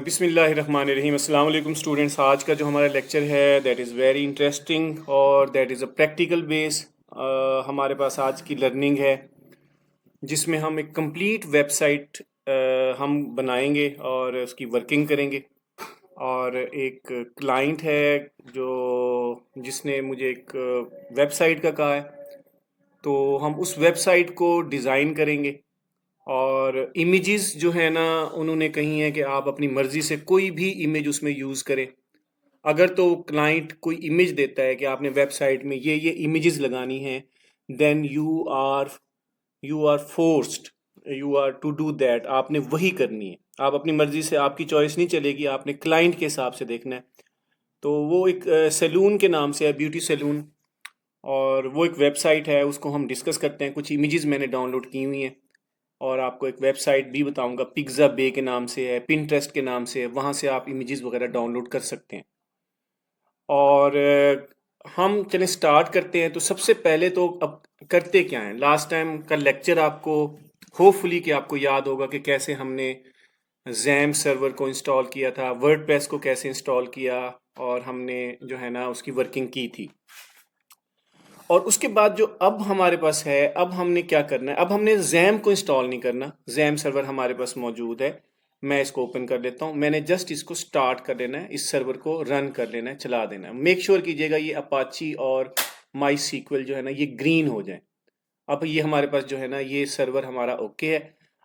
बिस्मिल्लाहिर्रहमानिर्रहीम। अस्सलाम वालेकुम स्टूडेंट्स। आज का जो हमारा लेक्चर है दैट इज़ वेरी इंटरेस्टिंग और that is a practical base. हमारे पास आज की लर्निंग है जिसमें हम एक कंप्लीट वेबसाइट हम बनाएंगे और उसकी वर्किंग करेंगे। और एक क्लाइंट है जो जिसने मुझे एक वेबसाइट का कहा है, तो हम उस वेबसाइट को डिज़ाइन करेंगे। और इमेजेस जो है ना, उन्होंने कही है कि आप अपनी मर्ज़ी से कोई भी इमेज उसमें यूज़ करें। अगर तो क्लाइंट कोई इमेज देता है कि आपने वेबसाइट में ये इमेजेस लगानी है, then you are forced, you are to do that. आपने वही करनी है, आप अपनी मर्ज़ी से, आपकी चॉइस नहीं चलेगी, आपने क्लाइंट के हिसाब से देखना है। तो वो एक सैलून के नाम से है, ब्यूटी सैलून, और वो एक वेबसाइट है, उसको हम डिस्कस करते हैं। कुछ इमेजेस मैंने डाउनलोड की हुई हैं और आपको एक वेबसाइट भी बताऊंगा, पिज़्ज़ा बे के नाम से है, पिंटरेस्ट के नाम से है, वहाँ से आप इमेजेस वगैरह डाउनलोड कर सकते हैं। और हम चलें स्टार्ट करते हैं। तो सबसे पहले तो अब करते क्या है, लास्ट टाइम का लेक्चर आपको होपफुली कि आपको याद होगा कि कैसे हमने जैम सर्वर को इंस्टॉल किया था, वर्डप्रेस को कैसे इंस्टॉल किया, और हमने जो है ना उसकी वर्किंग की थी। और उसके बाद जो अब हमारे पास है, अब हमने क्या करना है, अब हमने जैम को इंस्टॉल नहीं करना। जैम सर्वर हमारे पास मौजूद है, मैं इसको ओपन कर लेता हूँ। मैंने जस्ट इसको स्टार्ट कर लेना है, इस सर्वर को रन कर लेना है, चला देना है। मेक श्योर कीजिएगा ये अपाची और माई सीक्वल जो है ना ये ग्रीन हो जाए। अब ये हमारे पास जो है ना ये सर्वर हमारा ओके है।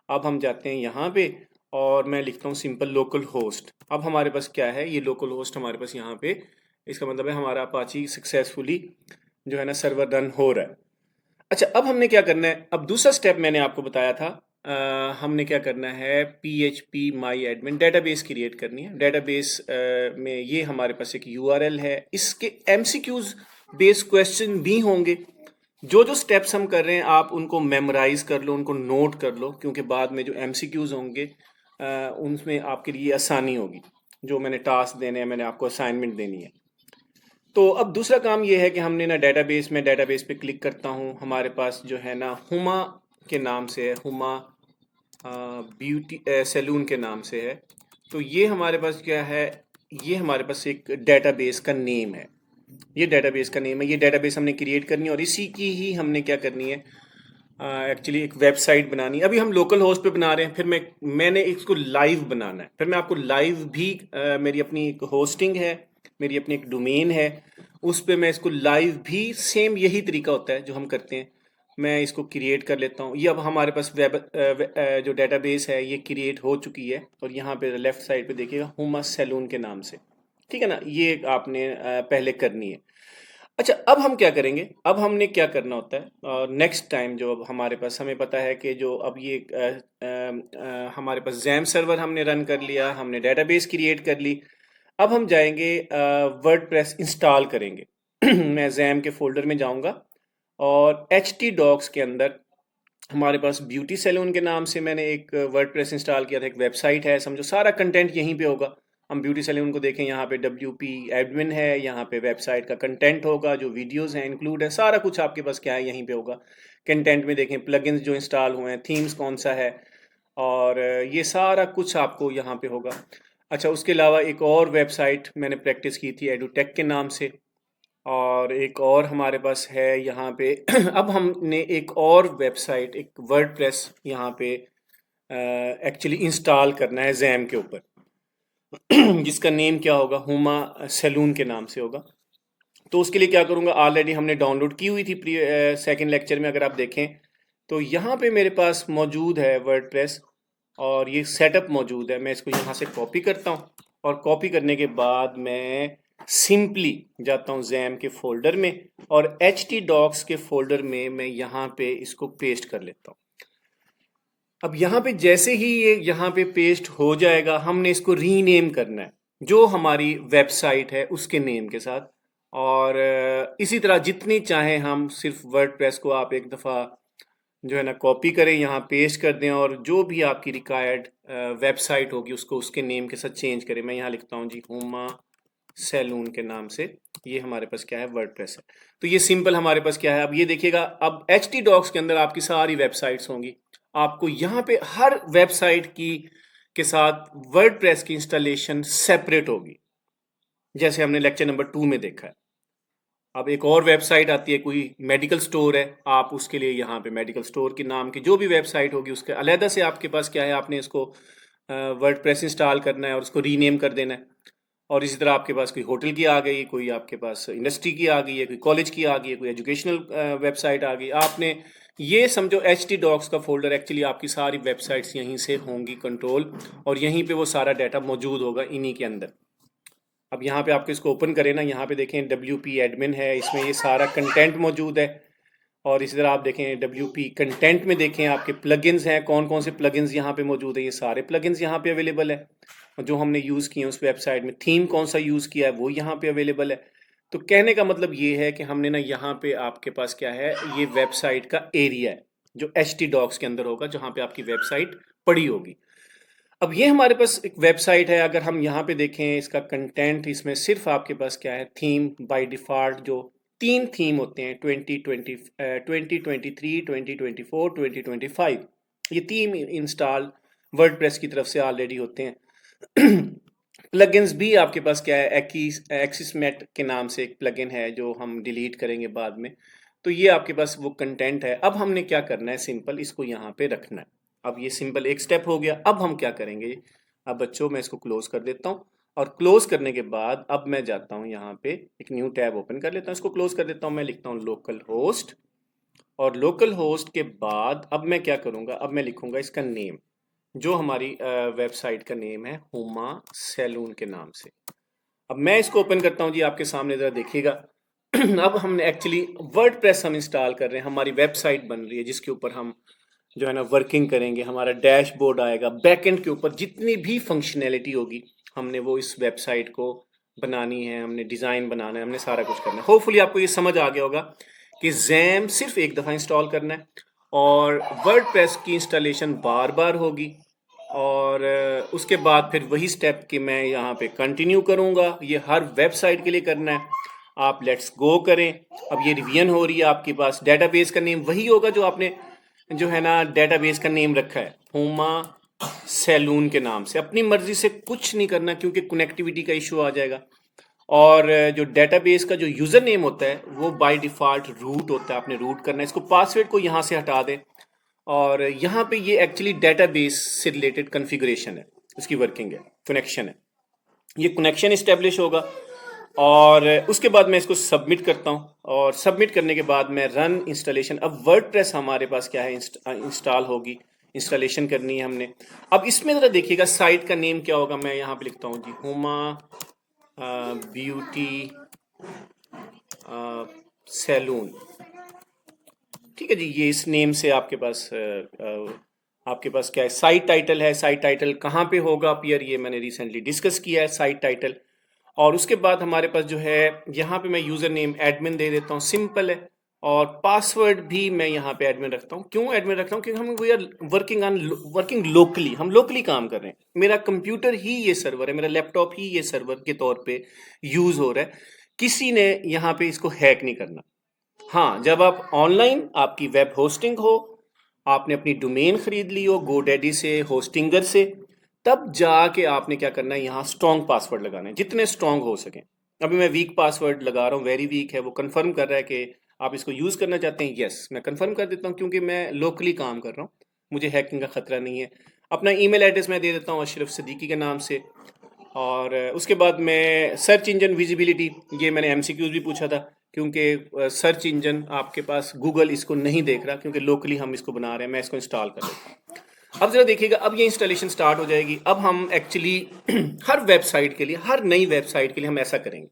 अब हम जाते हैं यहाँ पे और मैं लिखता हूँ सिंपल लोकल होस्ट। अब हमारे पास क्या है, ये लोकल होस्ट हमारे पास यहाँ पे, इसका मतलब है हमारा अपाची सक्सेसफुली जो है ना सर्वर रन हो रहा है। अच्छा, अब हमने क्या करना है, अब दूसरा स्टेप मैंने आपको बताया था, हमने क्या करना है, PHP माई एडमिन डेटाबेस क्रिएट करनी है। डेटाबेस में ये हमारे पास एक URL है, इसके MCQs बेस्ड क्वेश्चन भी होंगे। जो जो स्टेप्स हम कर रहे हैं आप उनको मेमोराइज कर लो, उनको नोट कर लो, क्योंकि बाद में जो MCQs होंगे उनमें आपके लिए आसानी होगी। जो मैंने टास्क देने हैं, मैंने आपको असाइनमेंट देनी है। तो अब दूसरा काम ये है कि हमने ना डेटाबेस में, डेटाबेस पे क्लिक करता हूँ, हमारे पास जो है ना हुमा के नाम से है, हुमा ब्यूटी सैलून के नाम से है। तो ये हमारे पास क्या है, ये हमारे पास एक डेटाबेस का नेम है, ये डेटाबेस का नेम है। ये डेटाबेस हमने क्रिएट करनी है और इसी की ही हमने क्या करनी है, एक्चुअली एक वेबसाइट बनानी है। अभी हम लोकल होस्ट पे बना रहे हैं, फिर मैंने इसको लाइव बनाना है, फिर मैं आपको लाइव भी मेरी अपनी एक होस्टिंग है, मेरी अपनी एक डोमेन है, उस पे मैं इसको लाइव भी, सेम यही तरीका होता है जो हम करते हैं। मैं इसको क्रिएट कर लेता हूँ। ये अब हमारे पास जो डेटाबेस है ये क्रिएट हो चुकी है, और यहाँ पे लेफ्ट साइड पे देखिएगा हुमा सैलून के नाम से, ठीक है ना, ये आपने पहले करनी है। अच्छा, अब हम क्या करेंगे, अब हमने क्या करना होता है नेक्स्ट टाइम, जो अब हमारे पास, हमें पता है कि जो अब ये हमारे पास जैम सर्वर हमने रन कर लिया, हमने डेटाबेस क्रिएट कर ली। अब हम जाएंगे वर्डप्रेस इंस्टॉल करेंगे। मैं जैम के फोल्डर में जाऊंगा और htdocs के अंदर हमारे पास ब्यूटी सैलून के नाम से मैंने एक वर्डप्रेस इंस्टॉल किया था, एक वेबसाइट है, समझो सारा कंटेंट यहीं पे होगा। हम ब्यूटी सैलून को देखें, यहाँ पे WP एडमिन है, यहाँ पे वेबसाइट का कंटेंट होगा, जो वीडियोस हैं इंक्लूड है, सारा कुछ आपके पास क्या है यहीं पे होगा। कंटेंट में देखें प्लगइन्स जो इंस्टॉल हुए हैं, थीम्स कौन सा है, और ये सारा कुछ आपको यहाँ पे होगा। अच्छा, उसके अलावा एक और वेबसाइट मैंने प्रैक्टिस की थी एडुटेक के नाम से, और एक और हमारे पास है यहाँ पे। अब हमने एक और वेबसाइट, एक वर्डप्रेस यहाँ पे एक्चुअली इंस्टॉल करना है जैम के ऊपर, जिसका नेम क्या होगा, हुमा सैलून के नाम से होगा। तो उसके लिए क्या करूँगा, ऑलरेडी हमने डाउनलोड की हुई थी सेकंड लेक्चर में, अगर आप देखें तो यहाँ पे मेरे पास मौजूद है वर्डप्रेस, और ये सेटअप मौजूद है। मैं इसको यहाँ से कॉपी करता हूँ, और कॉपी करने के बाद मैं सिंपली जाता हूँ जैम के फोल्डर में, और htdocs के फोल्डर में मैं यहाँ पे इसको पेस्ट कर लेता हूँ। अब यहाँ पे जैसे ही ये यहाँ पे पेस्ट हो जाएगा, हमने इसको रीनेम करना है जो हमारी वेबसाइट है उसके नेम के साथ। और इसी तरह जितनी चाहें हम, सिर्फ वर्डप्रेस को आप एक दफ़ा जो है ना कॉपी करें, यहाँ पेस्ट कर दें, और जो भी आपकी रिक्वायर्ड वेबसाइट होगी उसको उसके नेम के साथ चेंज करें। मैं यहाँ लिखता हूँ जी हुमा सैलून के नाम से, ये हमारे पास क्या है, वर्डप्रेस है। तो ये सिंपल हमारे पास क्या है, अब ये देखिएगा, अब htdocs के अंदर आपकी सारी वेबसाइट्स होंगी। आपको यहाँ पे हर वेबसाइट की के साथ वर्डप्रेस की इंस्टॉलेशन सेपरेट होगी, जैसे हमने लेक्चर नंबर 2 में देखा है। अब एक और वेबसाइट आती है, कोई मेडिकल स्टोर है, आप उसके लिए यहाँ पे मेडिकल स्टोर के नाम की जो भी वेबसाइट होगी उसके अलहदा से आपके पास क्या है, आपने इसको वर्डप्रेस इंस्टॉल करना है और उसको रीनेम कर देना है। और इसी तरह आपके पास कोई होटल की आ गई, कोई आपके पास इंडस्ट्री की आ गई है, कोई कॉलेज की आ गई है, कोई एजुकेशनल वेबसाइट आ गई। आपने ये समझो htdocs का फोल्डर, एक्चुअली आपकी सारी वेबसाइट्स यहीं से होंगी कंट्रोल, और यहीं पे वो सारा डाटा मौजूद होगा इन्हीं के अंदर। अब यहाँ पे आपको इसको ओपन करें ना, यहाँ पे देखें WP एडमिन है, इसमें ये सारा कंटेंट मौजूद है। और इसी तरह आप देखें WP कंटेंट में देखें आपके प्लगइन्स हैं, कौन कौन से प्लगइन्स यहाँ पे मौजूद है, ये सारे प्लगइन्स यहाँ पे अवेलेबल है जो हमने यूज़ किए हैं उस वेबसाइट में। थीम कौन सा यूज़ किया है वो यहाँ पे अवेलेबल है। तो कहने का मतलब ये है कि हमने ना यहाँ पे आपके पास क्या है, ये वेबसाइट का एरिया है जो htdocs के अंदर होगा, जहाँ पे आपकी वेबसाइट पड़ी होगी। अब ये हमारे पास एक वेबसाइट है, अगर हम यहाँ पे देखें इसका कंटेंट, इसमें सिर्फ आपके पास क्या है, थीम बाय डिफ़ॉल्ट जो 3 थीम होते हैं 2023, 2024, 2025, ये 3 इंस्टॉल वर्डप्रेस की तरफ से ऑलरेडी होते हैं। प्लगइन्स भी आपके पास क्या है, एक्सिसमेट के नाम से एक प्लगइन है जो हम डिलीट करेंगे बाद में। तो ये आपके पास वो कंटेंट है। अब हमने क्या करना है, सिंपल इसको यहाँ पे रखना है। अब ये सिंपल एक स्टेप हो गया। अब हम क्या करेंगे, अब बच्चों मैं इसको क्लोज कर देता हूँ, और क्लोज करने के बाद अब मैं जाता हूँ यहाँ पे एक न्यू टैब ओपन कर लेता हूँ, इसको क्लोज कर देता हूँ, मैं लिखता हूँ लोकल होस्ट, और लोकल होस्ट के बाद अब मैं क्या करूँगा, अब मैं लिखूँगा इसका नेम, जो हमारी वेबसाइट का नेम है हुमा सैलून के नाम से। अब मैं इसको ओपन करता हूँ जी, आपके सामने ज़रा देखिएगा। अब हमने एक्चुअली वर्डप्रेस हम इंस्टॉल कर रहे हैं, हमारी वेबसाइट बन रही है जिसके ऊपर हम जो है ना वर्किंग करेंगे, हमारा डैशबोर्ड आएगा, बैकएंड के ऊपर जितनी भी फंक्शनैलिटी होगी हमने वो इस वेबसाइट को बनानी है, हमने डिज़ाइन बनाना है, हमने सारा कुछ करना है। होपफुली आपको ये समझ आ गया होगा कि जैम सिर्फ एक दफ़ा इंस्टॉल करना है और वर्डप्रेस की इंस्टॉलेशन बार बार होगी, और उसके बाद फिर वही स्टेप कि मैं यहाँ पे कंटिन्यू करूँगा, ये हर वेबसाइट के लिए करना है। आप लेट्स गो करें। अब ये रिवीजन हो रही है, आपके पास डेटाबेस का नेम वही होगा जो आपने जो है ना डेटाबेस का नेम रखा है, हुमा सैलून के नाम से। अपनी मर्जी से कुछ नहीं करना क्योंकि कनेक्टिविटी का इशू आ जाएगा। और जो डेटाबेस का जो यूज़र नेम होता है वो बाय डिफ़ॉल्ट रूट होता है, आपने रूट करना है। इसको पासवर्ड को यहाँ से हटा दें, और यहाँ पे ये एक्चुअली डेटाबेस से रिलेटेड कॉन्फ़िगरेशन है, इसकी वर्किंग है, कनेक्शन है। ये कनेक्शन इस्टेब्लिश होगा और उसके बाद मैं इसको सबमिट करता हूँ, और सबमिट करने के बाद मैं रन इंस्टॉलेशन। अब वर्डप्रेस हमारे पास क्या है, इंस्टॉल होगी, इंस्टॉलेशन करनी है हमने। अब इसमें ज़रा देखिएगा साइट का नेम क्या होगा, मैं यहाँ पे लिखता हूँ जी हुमा ब्यूटी सैलून। ठीक है जी, ये इस नेम से आपके पास क्या है, साइट टाइटल है। साइट टाइटल कहाँ पे होगा अपीयर, ये मैंने रिसेंटली डिस्कस किया है साइट टाइटल। और उसके बाद हमारे पास जो है यहाँ पे मैं यूज़र नेम एडमिन दे देता हूँ, सिंपल है। और पासवर्ड भी मैं यहाँ पे एडमिन रखता हूँ। क्यों एडमिन रखता हूँ, क्योंकि हम वी आर वर्किंग लोकली, हम लोकली काम कर रहे हैं। मेरा कंप्यूटर ही ये सर्वर है, मेरा लैपटॉप ही ये सर्वर के तौर पे यूज़ हो रहा है। किसी ने यहाँ पे इसको हैक नहीं करना। हाँ, जब आप ऑनलाइन आपकी वेब होस्टिंग हो, आपने अपनी डोमेन खरीद ली हो गोडैडी से, होस्टिंगर से, तब जाके आपने क्या करना है, यहाँ स्ट्रॉन्ग पासवर्ड लगाना है, जितने स्ट्रॉन्ग हो सकें। अभी मैं वीक पासवर्ड लगा रहा हूँ, वेरी वीक है। वो कंफर्म कर रहा है कि आप इसको यूज़ करना चाहते हैं। यस, मैं कंफर्म कर देता हूँ क्योंकि मैं लोकली काम कर रहा हूँ, मुझे हैकिंग का खतरा नहीं है। अपना ईमेल एड्रेस मैं दे देता हूँ अशरफ सिद्दीकी के नाम से। और उसके बाद मैं सर्च इंजन विजिबिलिटी, ये मैंने MCQs भी पूछा था, क्योंकि सर्च इंजन आपके पास गूगल इसको नहीं देख रहा, क्योंकि लोकली हम इसको बना रहे हैं। मैं इसको इंस्टॉल कर देता हूँ। अब जरा देखिएगा, अब ये इंस्टॉलेशन स्टार्ट हो जाएगी। अब हम एक्चुअली हर वेबसाइट के लिए, हर नई वेबसाइट के लिए हम ऐसा करेंगे।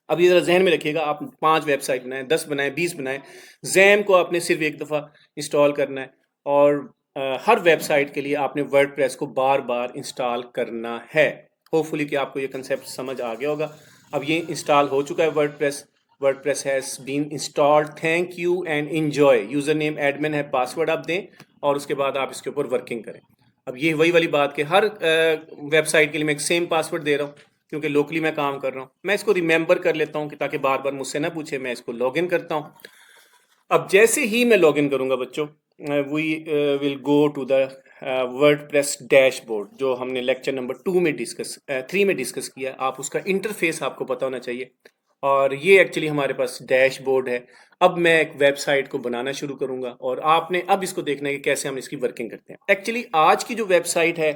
अब ये जरा जहन में रखिएगा, आप 5 वेबसाइट बनाएं, 10 बनाएं, 20 बनाएं, जैम को आपने सिर्फ एक दफ़ा इंस्टॉल करना है, और हर वेबसाइट के लिए आपने वर्डप्रेस को बार बार इंस्टॉल करना है। होपफुली कि आपको ये कंसेप्ट समझ आ गया होगा। अब ये इंस्टॉल हो चुका है WordPress has been installed, thank you and enjoy. User name admin है, पासवर्ड आप दें, और उसके बाद आप इसके ऊपर वर्किंग करें। अब ये वही वाली बात कि हर वेबसाइट के लिए मैं एक सेम पासवर्ड दे रहा हूँ, क्योंकि लोकली मैं काम कर रहा हूँ। मैं इसको रिमेंबर कर लेता हूँ कि ताकि बार बार मुझसे ना पूछे। मैं इसको लॉगिन करता हूँ। अब जैसे ही मैं लॉगिन करूँगा बच्चों, we will go to the WordPress dashboard जो हमने लेक्चर नंबर 3 में डिस्कस किया, आप उसका इंटरफेस आपको पता होना चाहिए। और ये एक्चुअली हमारे पास डैशबोर्ड है। अब मैं एक वेबसाइट को बनाना शुरू करूंगा और आपने अब इसको देखना है कि कैसे हम इसकी वर्किंग करते हैं। एक्चुअली आज की जो वेबसाइट है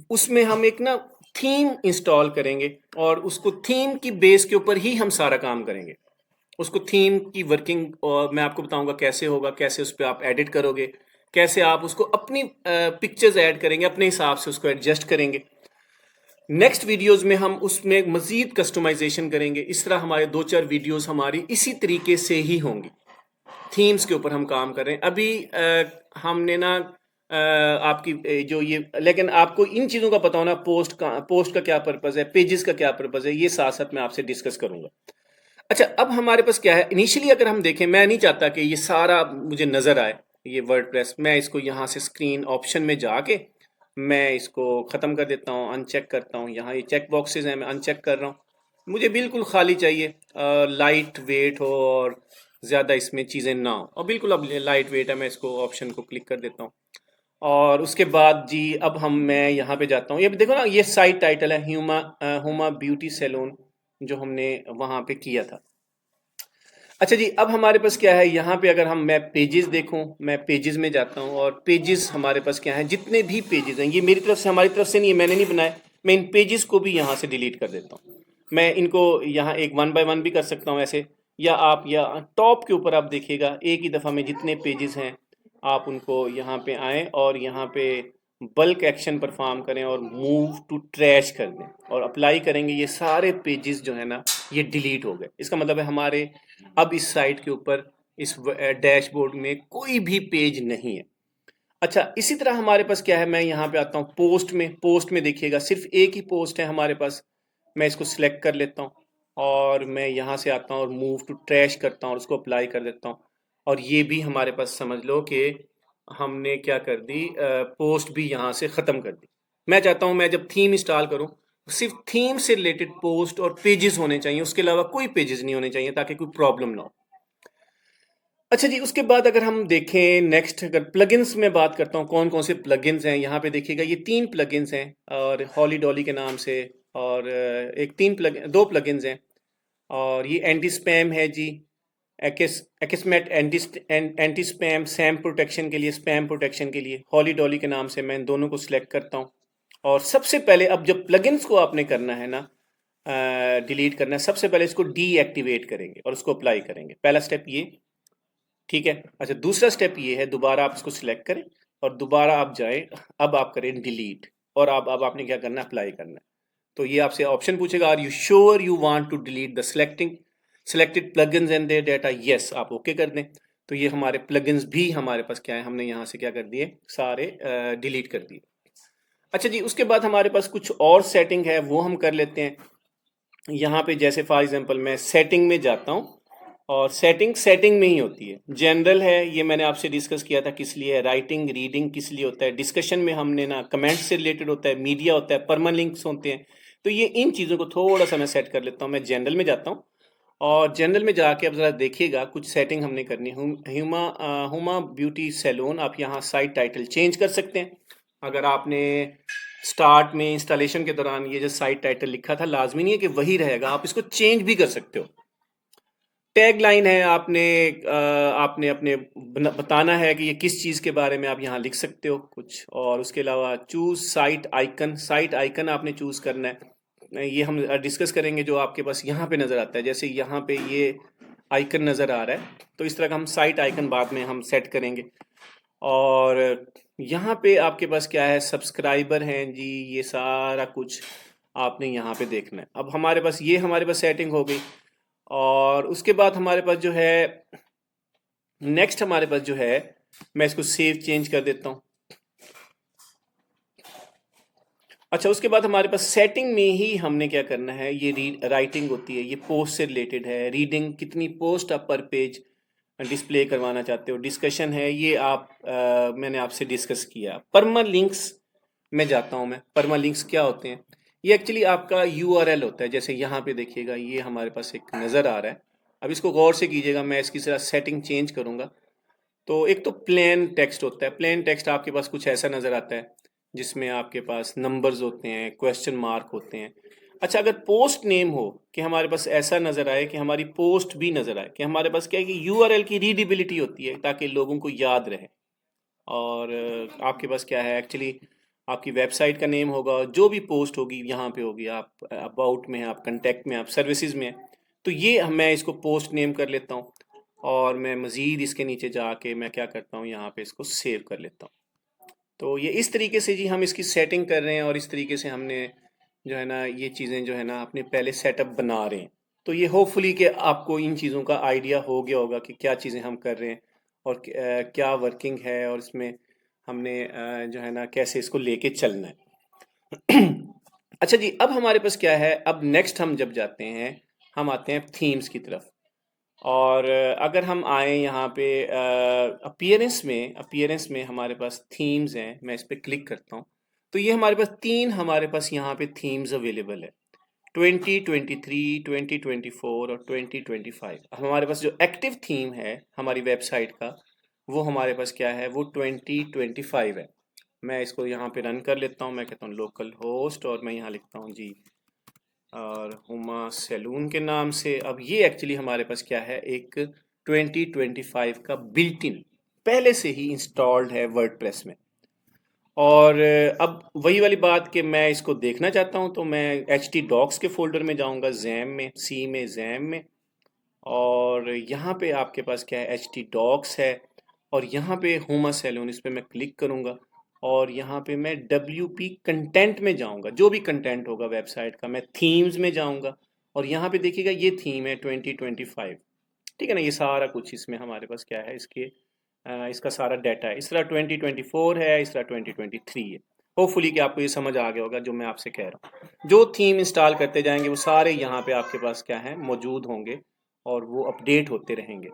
उसमें हम एक ना थीम इंस्टॉल करेंगे और उसको थीम की बेस के ऊपर ही हम सारा काम करेंगे। उसको थीम की वर्किंग मैं आपको बताऊंगा कैसे होगा, कैसे उस पर आप एडिट करोगे, कैसे आप उसको अपनी पिक्चर्स ऐड करेंगे, अपने हिसाब से उसको एडजस्ट करेंगे। नेक्स्ट वीडियोस में हम उसमें मजीद कस्टमाइजेशन करेंगे। इस तरह हमारे 2-4 वीडियोस हमारी इसी तरीके से ही होंगी। थीम्स के ऊपर हम काम कर रहे हैं अभी। हमने ना आपकी जो ये, लेकिन आपको इन चीज़ों का पता होना, पोस्ट का क्या पर्पज़ है, पेजेस का क्या पर्पज़ है, ये साथ साथ मैं आपसे डिस्कस करूंगा। अच्छा, अब हमारे पास क्या है, इनिशियली अगर हम देखें, मैं नहीं चाहता कि ये सारा मुझे नज़र आए ये वर्डप्रेस। मैं इसको यहाँ से स्क्रीन ऑप्शन में जाके मैं इसको ख़त्म कर देता हूँ, अनचेक करता हूँ। यहाँ ये चेक बॉक्सेस हैं, मैं अनचेक कर रहा हूँ। मुझे बिल्कुल खाली चाहिए, लाइट वेट हो और ज़्यादा इसमें चीज़ें ना हो, और बिल्कुल अब लाइट वेट है। मैं इसको ऑप्शन को क्लिक कर देता हूँ और उसके बाद जी अब मैं यहाँ पे जाता हूँ। ये देखो ना, ये साइट टाइटल है हुमा ब्यूटी सैलून, जो हमने वहाँ पे किया था। अच्छा जी, अब हमारे पास क्या है यहाँ पे, अगर मैं पेजेस देखूँ, मैं पेजेस में जाता हूँ और पेजेस हमारे पास क्या है, जितने भी पेजेस हैं, ये मेरी तरफ से, हमारी तरफ से नहीं है, मैंने नहीं बनाए। मैं इन पेजेस को भी यहाँ से डिलीट कर देता हूँ। मैं इनको यहाँ एक 1 बाय 1 भी कर सकता हूँ ऐसे, या आप या टॉप के ऊपर आप देखिएगा एक ही दफ़ा में जितने पेजेस हैं आप उनको यहाँ पे आएँ और यहाँ पे बल्क एक्शन परफॉर्म करें और मूव टू ट्रैश कर दें और अप्लाई करेंगे। ये सारे पेजेस जो है ना, ये डिलीट हो गए। इसका मतलब है हमारे अब इस साइट के ऊपर, इस डैशबोर्ड में कोई भी पेज नहीं है। अच्छा, इसी तरह हमारे पास क्या है, मैं यहाँ पे आता हूँ पोस्ट में देखिएगा सिर्फ एक ही पोस्ट है हमारे पास। मैं इसको सिलेक्ट कर लेता हूँ और मैं यहाँ से आता हूँ और मूव टू ट्रैश करता हूँ और उसको अप्लाई कर देता हूँ। और ये भी हमारे पास समझ लो कि हमने क्या कर दी, पोस्ट भी यहाँ से ख़त्म कर दी। मैं चाहता हूँ मैं जब थीम इंस्टॉल करूँ, सिर्फ थीम से रिलेटेड पोस्ट और पेजेस होने चाहिए, उसके अलावा कोई पेजेस नहीं होने चाहिए, ताकि कोई प्रॉब्लम ना हो। अच्छा जी, उसके बाद अगर हम देखें नेक्स्ट, अगर प्लगइन्स में बात करता हूँ, कौन कौन से प्लगइन्स हैं, यहाँ पे देखिएगा ये 3 प्लगइन्स हैं और हॉली डॉली के नाम से, और एक 2 प्लगइन्स हैं। और ये एंटी स्पैम है जी, एक्समेट एंटी स्पैम, सैम प्रोटेक्शन के लिए, स्पैम प्रोटेक्शन के लिए, हॉली डॉली के नाम से। मैं इन दोनों को सिलेक्ट करता हूँ और सबसे पहले, अब जब प्लगइन्स को आपने करना है ना, डिलीट करना है, सबसे पहले इसको डीएक्टिवेट करेंगे और उसको अप्लाई करेंगे। पहला स्टेप ये, ठीक है। अच्छा, दूसरा स्टेप ये है, दोबारा आप इसको सिलेक्ट करें और दोबारा आप जाएं, अब आप करें डिलीट, और अब आपने क्या करना है, अप्लाई करना है। तो ये आपसे ऑप्शन पूछेगा, are you sure you want to delete the selected plugins and their data. Yes, आप ओके कर दें। तो ये हमारे प्लगइन्स भी हमारे पास क्या है, हमने यहाँ से क्या कर दिए, सारे डिलीट कर दिए। अच्छा जी, उसके बाद हमारे पास कुछ और सेटिंग है, वो हम कर लेते हैं। यहाँ पे जैसे फॉर एग्जांपल मैं सेटिंग में जाता हूँ और सेटिंग में ही होती है। जनरल है, ये मैंने आपसे डिस्कस किया था किस लिए है, राइटिंग रीडिंग किस लिए होता है, डिस्कशन में हमने ना कमेंट्स से रिलेटेड होता है, मीडिया होता है, परमालिंक्स होते हैं। तो ये इन चीज़ों को थोड़ा सा मैं सेट कर लेता हूँ। मैं जनरल में जाता हूँ और जनरल में जाके अब ज़रा देखिएगा कुछ सेटिंग हमने करनी है। हुमा ब्यूटी सैलून, आप यहाँ साइट टाइटल चेंज कर सकते हैं। अगर आपने स्टार्ट में इंस्टॉलेशन के दौरान ये जो साइट टाइटल लिखा था, लाजमी नहीं है कि वही रहेगा, आप इसको चेंज भी कर सकते हो। टैग लाइन है, आपने अपने बताना है कि ये किस चीज़ के बारे में, आप यहाँ लिख सकते हो कुछ। और उसके अलावा चूज साइट आइकन आपने चूज़ करना है। ये हम डिस्कस करेंगे, जो आपके पास यहाँ पे नज़र आता है, जैसे यहाँ पे ये आइकन नज़र आ रहा है, तो इस तरह का हम साइट आइकन बाद में हम सेट करेंगे। और यहाँ पे आपके पास क्या है, सब्सक्राइबर हैं जी, ये सारा कुछ आपने यहाँ पे देखना है। अब हमारे पास सेटिंग हो गई। और उसके बाद हमारे पास जो है, नेक्स्ट हमारे पास जो है, मैं इसको सेव चेंज कर देता हूँ। अच्छा, उसके बाद हमारे पास सेटिंग में ही हमने क्या करना है, ये राइटिंग होती है, ये पोस्ट से रिलेटेड है। रीडिंग, कितनी पोस्ट आप पर पेज डिस्प्ले करवाना चाहते हो। डिस्कशन है, ये मैंने आपसे डिस्कस किया। परमा लिंक्स में जाता हूँ मैं। परमा लिंक्स क्या होते हैं, ये एक्चुअली आपका यूआरएल होता है। जैसे यहाँ पे देखिएगा, ये हमारे पास एक नज़र आ रहा है। अब इसको गौर से कीजिएगा, मैं इसकी जरा सेटिंग चेंज करूँगा तो एक तो प्लेन टेक्स्ट होता है। प्लेन टेक्स्ट आपके पास कुछ ऐसा नज़र आता है जिसमें आपके पास नंबर्स होते हैं, क्वेश्चन मार्क होते हैं। अच्छा, अगर पोस्ट नेम हो कि हमारे पास ऐसा नज़र आए कि हमारी पोस्ट भी नज़र आए, कि हमारे पास क्या है कि यूआरएल की रीडेबिलिटी होती है ताकि लोगों को याद रहे। और आपके पास क्या है एक्चुअली, आपकी वेबसाइट का नेम होगा, जो भी पोस्ट होगी यहाँ पे होगी, आप अबाउट में हैं, आप कंटेक्ट में, आप सर्विसेज में हैं, तो ये मैं इसको पोस्ट नेम कर लेता हूँ। और मैं मज़ीद इसके नीचे जाके मैं क्या करता हूँ, यहाँ पे इसको सेव कर लेता हूँ। तो ये इस तरीके से जी हम इसकी सेटिंग कर रहे हैं, और इस तरीके से हमने जो है ना ये चीज़ें जो है ना अपने पहले सेटअप बना रहे हैं। तो ये होपफुली कि आपको इन चीज़ों का आइडिया हो गया होगा कि क्या चीज़ें हम कर रहे हैं और क्या वर्किंग है, और इसमें हमने जो है ना कैसे इसको लेके चलना है। अच्छा जी, अब हमारे पास क्या है, अब नेक्स्ट हम जब जाते हैं, हम आते हैं थीम्स की तरफ। और अगर हम आए यहाँ पे अपीयरेंस में हमारे पास थीम्स हैं, मैं इस पर क्लिक करता हूँ, तो ये हमारे पास हमारे पास यहाँ पे थीम्स अवेलेबल है। 2023, 2024 और 2025। हमारे पास जो एक्टिव थीम है हमारी वेबसाइट का, वो हमारे पास क्या है, वो 2025 है। मैं इसको यहाँ पे रन कर लेता हूँ, मैं कहता हूँ लोकल होस्ट, और मैं यहाँ लिखता हूँ जी और हुमा सैलून के नाम से। अब ये एक्चुअली हमारे पास क्या है, एक 2025 का बिल्ट इन पहले से ही इंस्टॉल्ड है वर्डप्रेस में। और अब वही वाली बात कि मैं इसको देखना चाहता हूँ, तो मैं htdocs के फोल्डर में जाऊँगा, जैम में, सी में, जैम में। और यहाँ पे आपके पास क्या है, htdocs है, और यहाँ पे हुमा सैलून, इस पर मैं क्लिक करूँगा, और यहाँ पे मैं WP कंटेंट में जाऊँगा, जो भी कंटेंट होगा वेबसाइट का, मैं थीम्स में जाऊँगा, और यहाँ पे देखिएगा ये थीम है 2025। ठीक है ना, ये सारा कुछ इसमें हमारे पास क्या है, इसका सारा डाटा है। इस तरह 2024 है, इस तरह 2023 है। होपफुली कि आपको ये समझ आ गया होगा जो मैं आपसे कह रहा हूँ। जो थीम इंस्टॉल करते जाएंगे वो सारे यहाँ पे आपके पास क्या है, मौजूद होंगे, और वो अपडेट होते रहेंगे।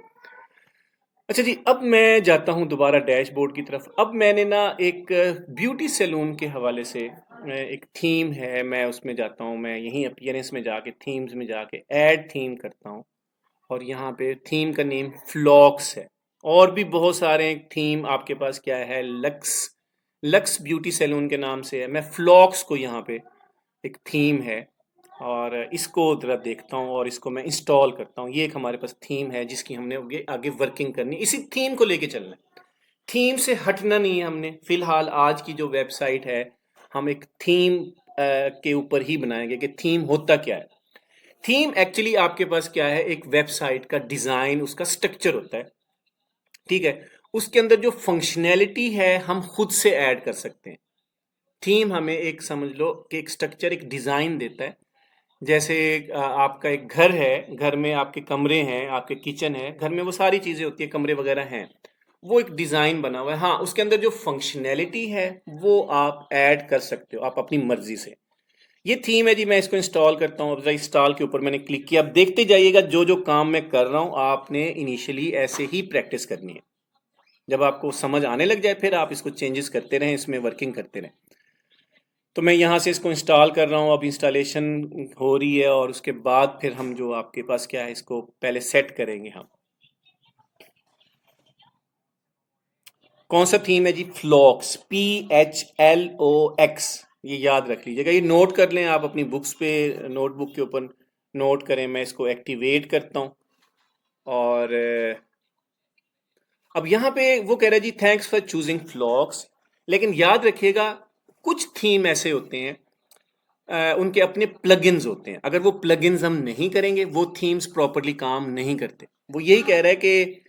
अच्छा जी, अब मैं जाता हूँ दोबारा डैशबोर्ड की तरफ। अब मैंने ना एक ब्यूटी सैलून के हवाले से एक थीम है, मैं उसमें जाता हूँ, मैं यहीं अपीयरेंस में जाके थीम्स में जाके ऐड थीम करता हूँ, और यहाँ पे थीम का नेम फ्लॉक्स है। और भी बहुत सारे थीम आपके पास क्या है, लक्स लक्स ब्यूटी सैलून के नाम से है। मैं फ्लॉक्स को यहाँ पे एक थीम है, और इसको ज़रा देखता हूँ और इसको मैं इंस्टॉल करता हूँ। ये एक हमारे पास थीम है जिसकी हमने आगे आगे वर्किंग करनी, इसी थीम को लेके चलना है। थीम से हटना नहीं है हमने। फिलहाल आज की जो वेबसाइट है, हम एक थीम के ऊपर ही बनाएंगे कि थीम होता क्या है। थीम एक्चुअली आपके पास क्या है, एक वेबसाइट का डिज़ाइन, उसका स्ट्रक्चर होता है। ठीक है, उसके अंदर जो फंक्शनैलिटी है हम खुद से ऐड कर सकते हैं। थीम हमें एक समझ लो कि एक स्ट्रक्चर, एक डिज़ाइन देता है। जैसे आपका एक घर है, घर में आपके कमरे हैं, आपके किचन है, घर में वो सारी चीज़ें होती है, कमरे वगैरह हैं, वो एक डिज़ाइन बना हुआ है। हाँ, उसके अंदर जो फंक्शनैलिटी है वो आप ऐड कर सकते हो, आप अपनी मर्जी से। ये थीम है जी, मैं इसको इंस्टॉल करता हूँ। अब इंस्टॉल के ऊपर मैंने क्लिक किया। अब देखते जाइएगा, जो जो काम मैं कर रहा हूँ आपने इनिशियली ऐसे ही प्रैक्टिस करनी है। जब आपको समझ आने लग जाए फिर आप इसको चेंजेस करते रहें, इसमें वर्किंग करते रहें। तो मैं यहाँ से इसको इंस्टॉल कर रहा हूँ, अब इंस्टॉलेशन हो रही है, और उसके बाद फिर हम जो आपके पास क्या है, इसको पहले सेट करेंगे हम। कौन सा थीम है जी, फ्लॉक्स, PHLOX। ये याद रख लीजिएगा, ये नोट कर लें आप अपनी बुक्स पे, नोटबुक के ऊपर नोट करें। मैं इसको एक्टिवेट करता हूँ, और अब यहाँ पे वो कह रहा है जी थैंक्स फॉर चूजिंग फ्लॉक्स। लेकिन याद रखिएगा, कुछ थीम ऐसे होते हैं, उनके अपने प्लगइन्स होते हैं। अगर वो प्लगइन्स हम नहीं करेंगे, वो थीम्स प्रॉपरली काम नहीं करते। वो यही कह रहा है कि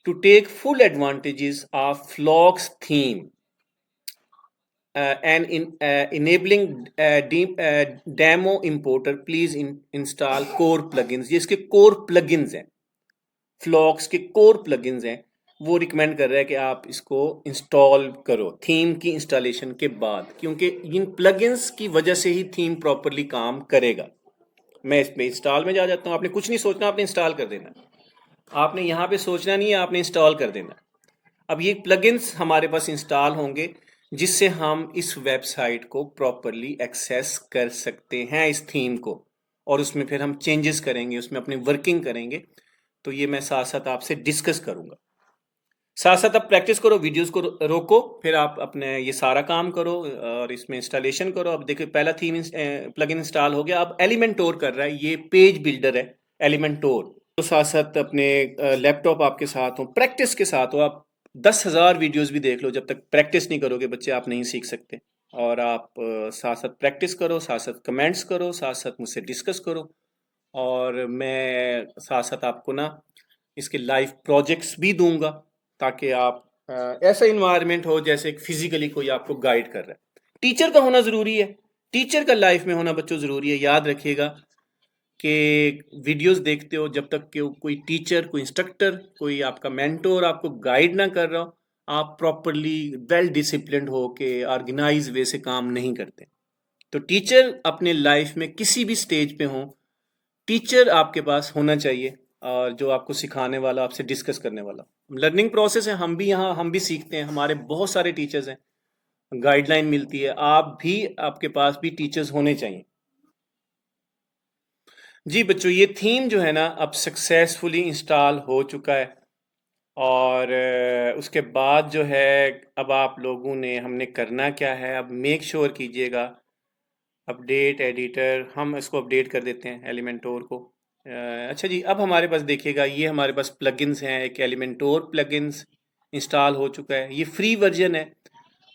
to take full advantages of Flox theme and in enabling demo importer please install core plugins। ये इसके core plugins हैं, फ्लॉक्स के core plugins हैं। वो रिकमेंड कर रहा है कि आप इसको इंस्टॉल करो थीम की इंस्टॉलेशन के बाद, क्योंकि इन प्लगइन्स की वजह से ही थीम प्रॉपरली काम करेगा। मैं इस पे इंस्टॉल में जा जाता हूँ। आपने कुछ नहीं सोचना, आपने इंस्टॉल कर देना। आपने यहाँ पे सोचना नहीं है, आपने इंस्टॉल कर देना। अब ये प्लगइन्स हमारे पास इंस्टॉल होंगे, जिससे हम इस वेबसाइट को प्रॉपरली एक्सेस कर सकते हैं, इस थीम को, और उसमें फिर हम चेंजेस करेंगे, उसमें अपनी वर्किंग करेंगे। तो ये मैं साथ साथ आपसे डिस्कस करूंगा। साथ साथ आप प्रैक्टिस करो, वीडियोस को रोको, फिर आप अपने ये सारा काम करो और इसमें इंस्टॉलेशन करो। अब देखिए पहला थीम प्लगइन इंस्टॉल हो गया। अब एलिमेंटोर कर रहा है, ये पेज बिल्डर है एलिमेंटोर। तो साथ साथ अपने लैपटॉप आपके साथ हो, प्रैक्टिस के साथ हो, आप 10,000 वीडियोस भी देख लो, जब तक प्रैक्टिस नहीं करोगे बच्चे आप नहीं सीख सकते। और आप साथ साथ प्रैक्टिस करो, साथ साथ कमेंट्स करो, साथ साथ मुझसे डिस्कस करो। और मैं साथ साथ आपको ना इसके लाइव प्रोजेक्ट्स भी दूंगा, ताकि आप ऐसा इन्वायरमेंट हो जैसे फिजिकली कोई आपको गाइड कर रहा है। टीचर का होना ज़रूरी है, टीचर का लाइफ में होना बच्चों ज़रूरी है। याद रखिएगा कि वीडियोस देखते हो, जब तक कि कोई टीचर, कोई इंस्ट्रक्टर, कोई आपका मेंटोर आपको गाइड ना कर रहा हो, आप प्रॉपरली वेल डिसिप्लिन्ड हो के ऑर्गेनाइज वे से काम नहीं करते। तो टीचर अपने लाइफ में किसी भी स्टेज पे हो, टीचर आपके पास होना चाहिए, और जो आपको सिखाने वाला, आपसे डिस्कस करने वाला। लर्निंग प्रोसेस है, हम भी यहाँ हम भी सीखते हैं, हमारे बहुत सारे टीचर्स हैं, गाइडलाइन मिलती है। आप भी, आपके पास भी टीचर्स होने चाहिए। जी बच्चों, ये थीम जो है ना अब सक्सेसफुली इंस्टॉल हो चुका है। और उसके बाद जो है, अब आप लोगों ने, हमने करना क्या है, अब मेक श्योर कीजिएगा अपडेट एडिटर, हम इसको अपडेट कर देते हैं एलिमेंटोर को। अच्छा जी, अब हमारे पास देखिएगा, ये हमारे पास प्लगइन्स हैं। एक एलिमेंटोर प्लगइन्स इंस्टॉल हो चुका है, ये फ्री वर्जन है।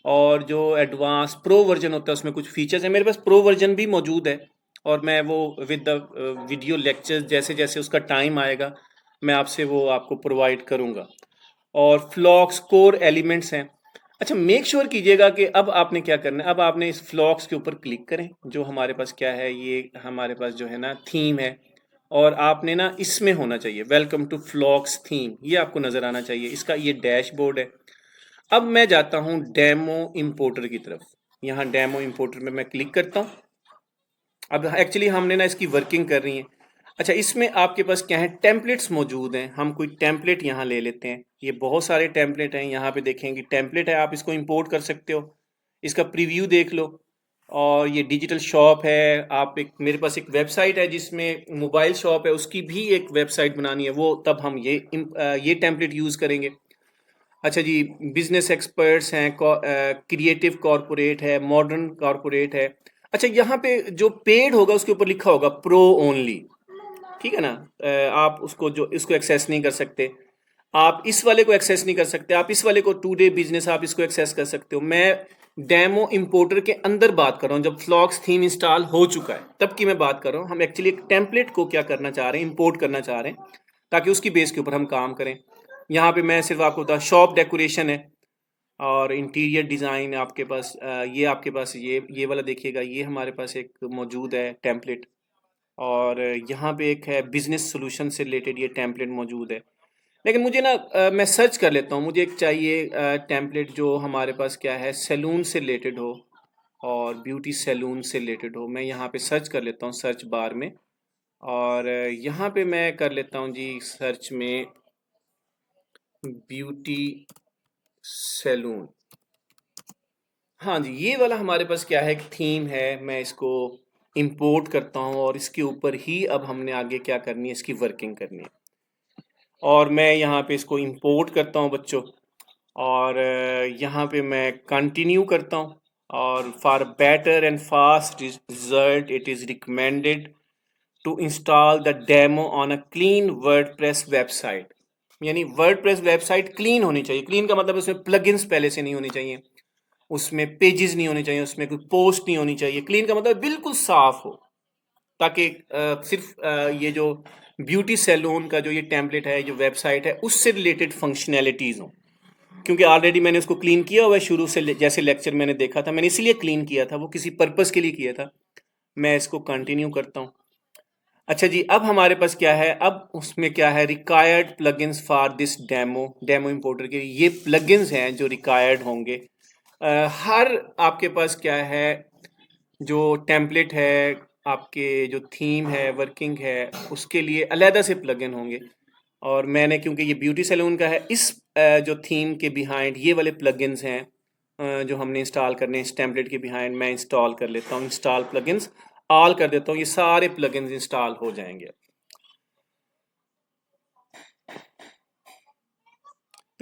और जो एडवांस प्रो वर्जन होता है उसमें कुछ फीचर्स हैं। मेरे पास प्रो वर्जन भी मौजूद है, और मैं वो विद द वीडियो लेक्चर्स, जैसे जैसे उसका टाइम आएगा मैं आपसे वो आपको प्रोवाइड करूँगा। और फ्लॉक्स कोर एलिमेंट्स हैं। अच्छा, मेक श्योर कीजिएगा कि अब आपने क्या करना है, अब आपने इस फ्लॉक्स के ऊपर क्लिक करें, जो हमारे पास क्या है, ये हमारे पास जो है ना थीम है। और आपने ना इसमें होना चाहिए वेलकम टू फ्लॉक्स थीम, ये आपको नज़र आना चाहिए। इसका ये डैशबोर्ड है। अब मैं जाता हूँ डेमो इंपोर्टर की तरफ। यहाँ डेमो इंपोर्टर में मैं क्लिक करता हूँ। अब एक्चुअली हमने ना इसकी वर्किंग कर रही है। अच्छा, इसमें आपके पास क्या है, टेम्पलेट्स मौजूद हैं। हम कोई टेम्पलेट यहाँ ले लेते हैं। ये बहुत सारे टेम्पलेट हैं, यहाँ पे देखेंगे टेम्पलेट है, आप इसको इंपोर्ट कर सकते हो। इसका प्रीव्यू देख लो। और ये डिजिटल शॉप है, आप एक, मेरे पास एक वेबसाइट है जिसमें मोबाइल शॉप है, उसकी भी एक वेबसाइट बनानी है, वो तब हम ये टेम्पलेट यूज़ करेंगे। अच्छा जी, बिजनेस एक्सपर्ट्स हैं, क्रिएटिव कॉरपोरेट है, मॉडर्न कॉरपोरेट है। अच्छा, यहाँ पे जो पेड होगा उसके ऊपर लिखा होगा प्रो ओनली, ठीक है ना। आप उसको, जो इसको एक्सेस नहीं कर सकते, आप इस वाले को एक्सेस नहीं कर सकते, आप इस वाले को टू डे बिजनेस आप इसको एक्सेस कर सकते हो। मैं डेमो इंपोर्टर के अंदर बात कर रहा हूँ, जब फ्लॉक्स थीम इंस्टॉल हो चुका है तब की मैं बात कर रहा हूँ। हम एक्चुअली एक टेम्पलेट को क्या करना चाह रहे हैं, इंपोर्ट करना चाह रहे हैं, ताकि उसकी बेस के ऊपर हम काम करें। यहाँ पे मैं सिर्फ आपको बता, शॉप डेकोरेशन है और इंटीरियर डिज़ाइन आपके पास, ये आपके पास ये वाला देखिएगा, ये हमारे पास एक मौजूद है टेम्पलेट। और यहाँ पे एक है बिजनेस सोल्यूशन से रिलेटेड, ये टेम्पलेट मौजूद है। लेकिन मुझे ना मैं सर्च कर लेता हूँ, मुझे एक चाहिए टेम्पलेट जो हमारे पास क्या है, सैलून से रिलेटेड हो और ब्यूटी सैलून से रिलेटेड हो। मैं यहाँ पे सर्च कर लेता हूँ सर्च बार में। और यहाँ पे मैं कर लेता हूँ जी सर्च में ब्यूटी सैलून। हाँ जी, ये वाला हमारे पास क्या है, एक थीम है। मैं इसको इंपोर्ट करता हूँ और इसके ऊपर ही अब हमने आगे क्या करनी है, इसकी वर्किंग करनी है। और मैं यहाँ पे इसको इंपोर्ट करता हूँ बच्चों। और यहाँ पे मैं कंटिन्यू करता हूँ। और for better and fast result it is recommended to install the demo on a clean WordPress website. यानी वर्डप्रेस वेबसाइट क्लीन होनी चाहिए। क्लीन का मतलब उसमें प्लगइन्स पहले से नहीं होने चाहिए, उसमें पेजेस नहीं होने चाहिए, उसमें कोई पोस्ट नहीं होनी चाहिए। क्लीन का मतलब बिल्कुल साफ हो, ताकि सिर्फ ये जो ब्यूटी सैलून का जो ये टेम्पलेट है, जो वेबसाइट है, उससे रिलेटेड फंक्शनैलिटीज़ हों। क्योंकि ऑलरेडी मैंने उसको क्लीन किया हुआ है शुरू से, जैसे लेक्चर मैंने देखा था, मैंने इसीलिए क्लीन किया था, वो किसी पर्पस के लिए किया था। मैं इसको कंटिन्यू करता हूँ। अच्छा जी, अब हमारे पास क्या है, अब उसमें क्या है, required plugins for this demo importer के ये प्लगइन्स हैं जो रिक्वायर्ड होंगे। हर आपके पास क्या है, जो टेम्पलेट है, आपके जो थीम है, वर्किंग है, उसके लिए अलहदा से प्लगइन होंगे। और मैंने, क्योंकि ये ब्यूटी सैलून का है, इस जो थीम के बिहाइंड ये वाले प्लगइन्स हैं जो हमने इंस्टॉल करने हैं, इस टेम्पलेट के बिहाइंड मैं इंस्टॉल कर लेता हूँ। इंस्टॉल प्लगइन्स ऑल कर देता हूँ, ये सारे प्लगइन्स इंस्टॉल हो जाएंगे।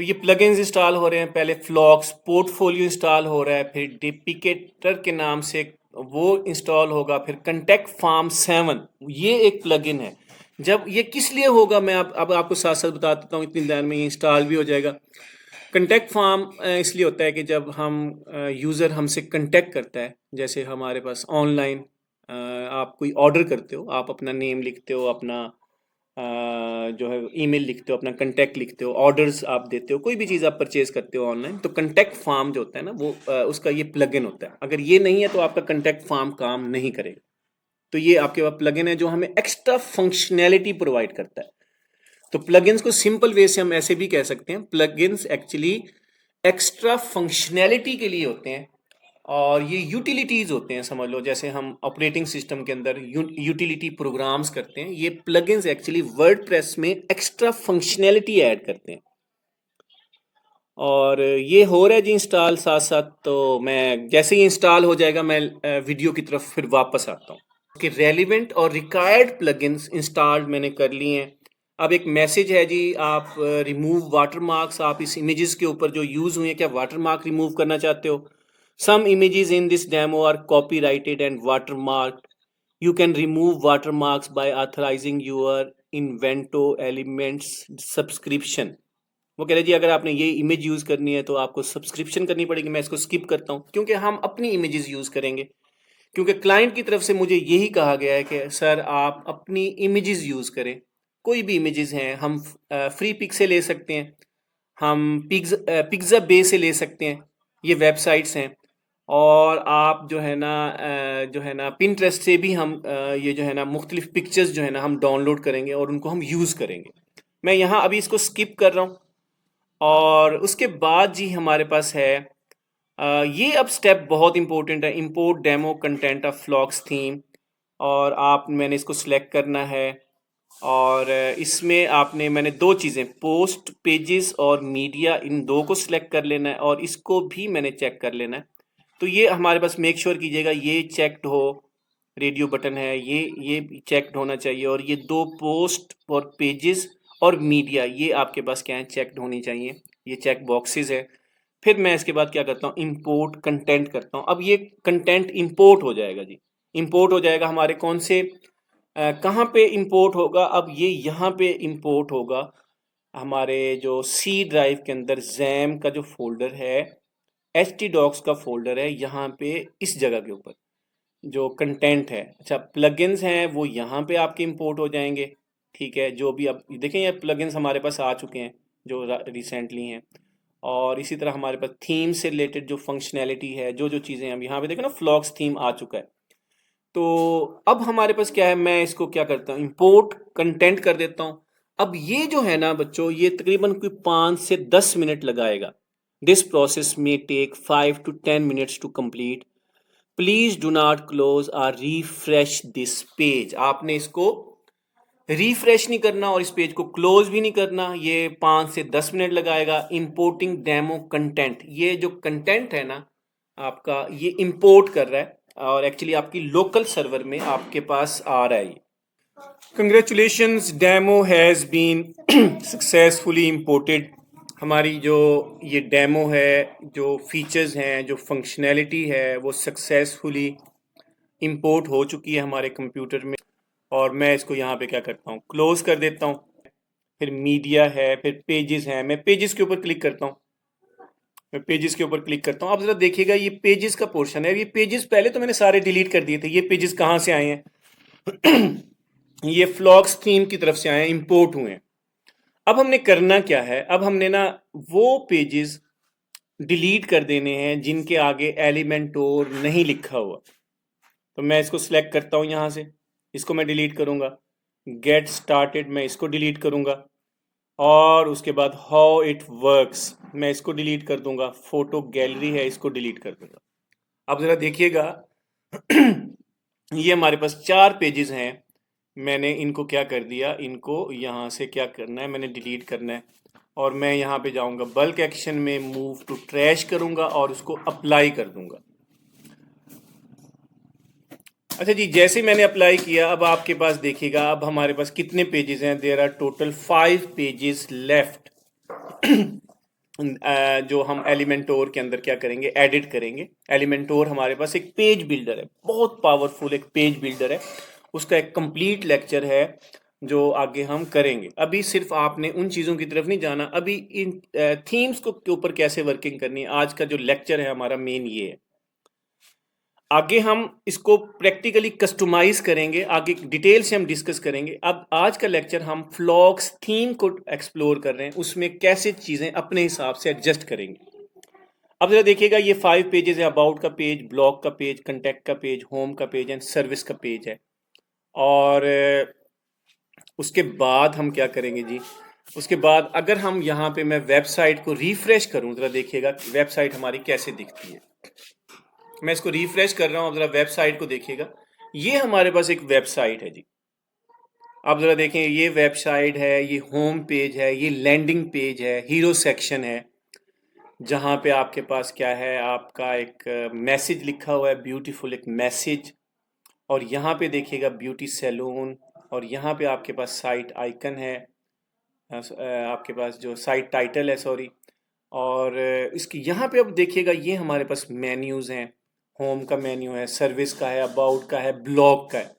तो ये प्लगइन्स इंस्टॉल हो रहे हैं। पहले फ्लॉक्स पोर्टफोलियो इंस्टॉल हो रहा है, फिर डिपिकेटर के नाम से वो इंस्टॉल होगा, फिर कंटेक्ट फार्म 7 ये एक प्लगइन है। जब ये किस लिए होगा मैं अब आपको साथ साथ बता देता हूँ, इतनी देर में ये इंस्टॉल भी हो जाएगा। कंटेक्ट फार्म इसलिए होता है कि जब हम यूज़र हमसे कंटेक्ट करता है, जैसे हमारे पास ऑनलाइन आप कोई ऑर्डर करते हो, आप अपना नेम लिखते हो, अपना जो है ईमेल लिखते हो, अपना कंटेक्ट लिखते हो, ऑर्डर्स आप देते हो, कोई भी चीज़ आप परचेज करते हो ऑनलाइन, तो कंटेक्ट फार्म जो होता है ना वो उसका ये प्लगइन होता है। अगर ये नहीं है तो आपका कंटेक्ट फार्म काम नहीं करेगा। तो ये आपके पास प्लगइन है जो हमें एक्स्ट्रा फंक्शनैलिटी प्रोवाइड करता है। तो प्लगइन्स को सिंपल वे से हम ऐसे भी कह सकते हैं, प्लगइन्स एक्चुअली एक्स्ट्रा फंक्शनैलिटी के लिए होते हैं और ये यूटिलिटीज होते हैं। समझ लो जैसे हम ऑपरेटिंग सिस्टम के अंदर यूटिलिटी प्रोग्राम्स करते हैं, ये प्लगइन्स एक्चुअली वर्डप्रेस में एक्स्ट्रा फंक्शनैलिटी ऐड करते हैं। और ये हो रहा है जी इंस्टॉल साथ साथ। तो मैं जैसे ही इंस्टॉल हो जाएगा मैं वीडियो की तरफ फिर वापस आता हूँ कि रेलिवेंट और रिक्वायर्ड प्लगइन्स इंस्टॉल्ड मैंने कर लिए हैं। अब एक मैसेज है जी, आप रिमूव वाटरमार्क्स, आप इस इमेजेस के ऊपर जो यूज़ हुए हैं क्या वाटरमार्क रिमूव करना चाहते हो? Some images in this demo are copyrighted and watermarked. You can remove watermarks by authorizing your Invento Elements subscription. वो कह रहे जी अगर आपने ये इमेज यूज़ करनी है तो आपको सब्सक्रिप्शन करनी पड़ेगी। मैं इसको स्किप करता हूँ क्योंकि हम अपनी इमेजेस यूज़ करेंगे, क्योंकि क्लाइंट की तरफ से मुझे यही कहा गया है कि सर आप अपनी इमेजेस यूज़ करें। कोई भी इमेजेस हैं, हम फ्री पिक से ले सकते हैं, हम पिक्ज़ा बे से ले सकते हैं, ये वेबसाइट्स हैं। और आप जो है ना पिंटरेस्ट से भी हम ये जो है ना मुख्तलिफ पिक्चर्स जो है ना हम डाउनलोड करेंगे और उनको हम यूज़ करेंगे। मैं यहाँ अभी इसको स्किप कर रहा हूँ। और उसके बाद जी हमारे पास है ये अब स्टेप बहुत इंपॉर्टेंट है, import demo content of Flox theme. और मैंने इसको सिलेक्ट करना है और इसमें मैंने दो चीज़ें पोस्ट पेजेस और मीडिया, इन दो को सिलेक्ट कर लेना है और इसको भी मैंने चेक कर लेना है। तो ये हमारे पास मेक श्योर कीजिएगा ये चेक्ड हो, रेडियो बटन है ये चेक्ड होना चाहिए और ये दो पोस्ट और पेजेस और मीडिया ये आपके पास क्या है, चेक्ड होनी चाहिए, ये चेक बॉक्सेस है। फिर मैं इसके बाद क्या करता हूँ, इंपोर्ट कंटेंट करता हूँ। अब ये कंटेंट इंपोर्ट हो जाएगा जी, इंपोर्ट हो जाएगा हमारे कौन से कहाँ पे इंपोर्ट होगा? अब ये यहाँ पे इंपोर्ट होगा हमारे जो सी ड्राइव के अंदर जैम का जो फोल्डर है, htdocs का फोल्डर है, यहाँ पे इस जगह के ऊपर जो कंटेंट है। अच्छा प्लगइन्स हैं वो यहाँ पे आपके इंपोर्ट हो जाएंगे, ठीक है। जो भी अब देखें ये प्लगइन्स हमारे पास आ चुके हैं जो रिसेंटली हैं। और इसी तरह हमारे पास थीम से रिलेटेड जो फंक्शनैलिटी है, जो चीज़ें अब यहाँ पे देखो ना फ्लॉक्स थीम आ चुका है। तो अब हमारे पास क्या है, मैं इसको क्या करता हूँ, इंपोर्ट कंटेंट कर देता हूँ। अब ये जो है ना बच्चों, ये तकरीबन कोई 5 से 10 मिनट लगाएगा। This process may take 5 to 10 minutes to complete. Please do not close or refresh this page. आपने इसको रिफ्रेश नहीं करना और इस पेज को क्लोज भी नहीं करना। ये 5 से 10 मिनट लगाएगा। इंपोर्टिंग डेमो कंटेंट, ये जो कंटेंट है ना आपका, ये इंपोर्ट कर रहा है और एक्चुअली आपकी लोकल सर्वर में आपके पास आ रहा है। Congratulations, demo has been successfully imported. हमारी जो ये डेमो है, जो फीचर्स हैं, जो फंक्शनैलिटी है, वो सक्सेसफुली इंपोर्ट हो चुकी है हमारे कंप्यूटर में। और मैं इसको यहाँ पे क्या करता हूँ, क्लोज कर देता हूँ। फिर मीडिया है, फिर पेजेस हैं, मैं पेजेस के ऊपर क्लिक करता हूँ। मैं पेजेस के ऊपर क्लिक करता हूँ। आप जरा देखिएगा ये पेजेस का पोर्शन है। ये पेजेस पहले तो मैंने सारे डिलीट कर दिए थे। ये पेजेस कहाँ से आए हैं? ये फ्लॉक्स थीम की तरफ से आए हैं, इंपोर्ट हुए हैं। अब हमने करना क्या है, अब हमने ना वो पेजेस डिलीट कर देने हैं जिनके आगे एलिमेंटोर नहीं लिखा हुआ। तो मैं इसको सिलेक्ट करता हूँ यहाँ से, इसको मैं डिलीट करूँगा। गेट स्टार्टेड मैं इसको डिलीट करूँगा और उसके बाद हाउ इट वर्क्स मैं इसको डिलीट कर दूंगा। फोटो गैलरी है, इसको डिलीट कर दूंगा। अब ज़रा देखिएगा ये हमारे पास 4 पेजेस हैं। मैंने इनको क्या कर दिया, इनको यहाँ से क्या करना है, मैंने डिलीट करना है और मैं यहाँ पे जाऊँगा बल्क एक्शन में, मूव टू ट्रैश करूँगा और उसको अप्लाई कर दूंगा। अच्छा जी, जैसे मैंने अप्लाई किया, अब आपके पास देखिएगा अब हमारे पास कितने पेजेस हैं। There are total 5 pages left. जो हम एलिमेंटोर के अंदर क्या करेंगे, एडिट करेंगे। एलिमेंटोर हमारे पास एक पेज बिल्डर है, बहुत पावरफुल एक पेज बिल्डर है। उसका एक कंप्लीट लेक्चर है जो आगे हम करेंगे। अभी सिर्फ आपने उन चीज़ों की तरफ नहीं जाना, अभी इन थीम्स को के ऊपर कैसे वर्किंग करनी है, आज का जो लेक्चर है हमारा मेन ये है। आगे हम इसको प्रैक्टिकली कस्टमाइज करेंगे, आगे डिटेल से हम डिस्कस करेंगे। अब आज का लेक्चर हम फ्लॉक्स थीम को एक्सप्लोर कर रहे हैं, उसमें कैसे चीज़ें अपने हिसाब से एडजस्ट करेंगे। अब जरा देखिएगा, ये 5 पेजेस है, अबाउट का पेज, ब्लॉग का पेज, कंटेक्ट का पेज, होम का पेज एंड सर्विस का पेज है। और उसके बाद हम क्या करेंगे जी, उसके बाद अगर हम यहाँ पे मैं वेबसाइट को रिफ्रेश करूँ, ज़रा देखिएगा वेबसाइट हमारी कैसे दिखती है। मैं इसको रिफ्रेश कर रहा हूँ, अब ज़रा वेबसाइट को देखिएगा। ये हमारे पास एक वेबसाइट है जी। आप ज़रा देखें, ये वेबसाइट है, ये होम पेज है, ये लैंडिंग पेज है, हीरो सेक्शन है, जहाँ पे आपके पास क्या है, आपका एक मैसेज लिखा हुआ है, ब्यूटीफुल एक मैसेज। और यहाँ पे देखिएगा ब्यूटी सैलून, और यहाँ पे आपके पास साइट आइकन है, आपके पास जो साइट टाइटल है, सॉरी। और इसकी यहाँ पे अब देखिएगा, ये हमारे पास मेन्यूज़ हैं। होम का मेन्यू है, सर्विस का है, अबाउट का है, ब्लॉग का है।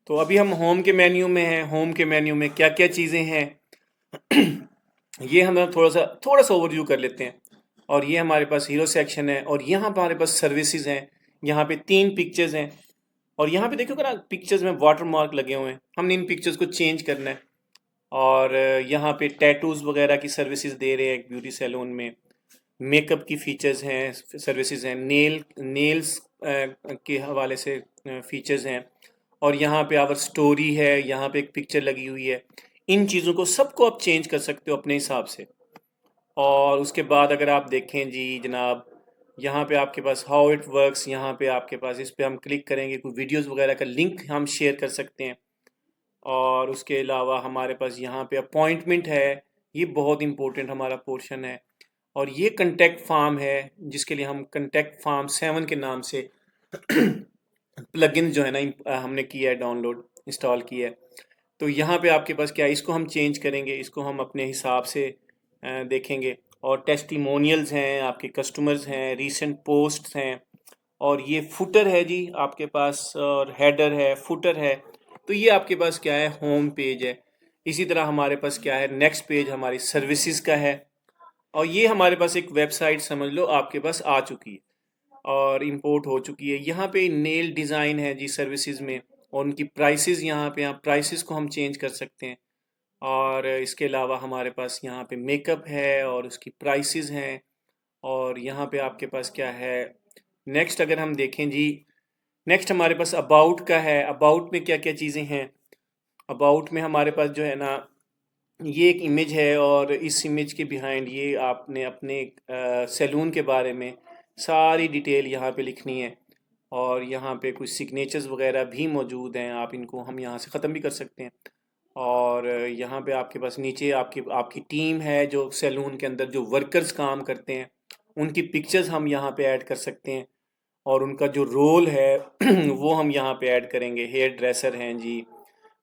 तो अभी हम होम के मेन्यू में हैं। होम के मेन्यू में क्या क्या चीज़ें हैं ये हम थोड़ा सा ओवरव्यू कर लेते हैं। और ये हमारे पास हीरो सेक्शन है, और यहाँ पर हमारे पास सर्विसेज हैं। यहाँ पे 3 पिक्चर्स हैं, और यहाँ पे देखो ना, पिक्चर्स में वाटर मार्क लगे हुए हैं, हमने इन पिक्चर्स को चेंज करना है। और यहाँ पे टैटूज़ वगैरह की सर्विसेज दे रहे हैं एक ब्यूटी सैलून में। मेकअप की फीचर्स हैं, सर्विसेज हैं, नेल्स के हवाले से फीचर्स हैं। और यहाँ पे आवर स्टोरी है, यहाँ पे एक पिक्चर लगी हुई है। इन चीज़ों को सबको आप चेंज कर सकते हो अपने हिसाब से। और उसके बाद अगर आप देखें जी जनाब, यहाँ पे आपके पास हाउ इट वर्क्स, यहाँ पे आपके पास, इस पे हम क्लिक करेंगे, कोई वीडियोस वगैरह का लिंक हम शेयर कर सकते हैं। और उसके अलावा हमारे पास यहाँ पे अपॉइंटमेंट है, ये बहुत इंपॉर्टेंट हमारा पोर्शन है। और ये कंटेक्ट फार्म है, जिसके लिए हम कंटेक्ट फार्म 7 के नाम से प्लगइन जो है ना हमने किया है, डाउनलोड इंस्टॉल किया है। तो यहाँ पे आपके पास क्या है, इसको हम चेंज करेंगे, इसको हम अपने हिसाब से देखेंगे। और टेस्टिमोनियल्स हैं, आपके कस्टमर्स हैं, रीसेंट पोस्ट्स हैं। और ये फुटर है जी आपके पास, और हेडर है, फुटर है। तो ये आपके पास क्या है, होम पेज है। इसी तरह हमारे पास क्या है, नेक्स्ट पेज हमारी सर्विसेज का है। और ये हमारे पास एक वेबसाइट समझ लो आपके पास आ चुकी है और इंपोर्ट हो चुकी है। यहाँ पे नेल डिज़ाइन है जी सर्विसेज में, और उनकी प्राइसेस यहाँ पे, आप प्राइसेस को हम चेंज कर सकते हैं। और इसके अलावा हमारे पास यहाँ पे मेकअप है और उसकी प्राइसेस हैं। और यहाँ पे आपके पास क्या है, नेक्स्ट अगर हम देखें जी, नेक्स्ट हमारे पास अबाउट का है। अबाउट में क्या क्या चीज़ें हैं, अबाउट में हमारे पास जो है ना, ये एक इमेज है, और इस इमेज के बिहाइंड ये आपने अपने सैलून के बारे में सारी डिटेल यहाँ पे लिखनी है। और यहाँ पे कुछ सिग्नेचर्स वगैरह भी मौजूद हैं, आप इनको हम यहाँ से ख़त्म भी कर सकते हैं। और यहाँ पे आपके पास नीचे आपकी आपकी टीम है, जो सैलून के अंदर जो वर्कर्स काम करते हैं, उनकी पिक्चर्स हम यहाँ पे ऐड कर सकते हैं। और उनका जो रोल है वो हम यहाँ पे ऐड करेंगे। हेयर ड्रेसर हैं जी,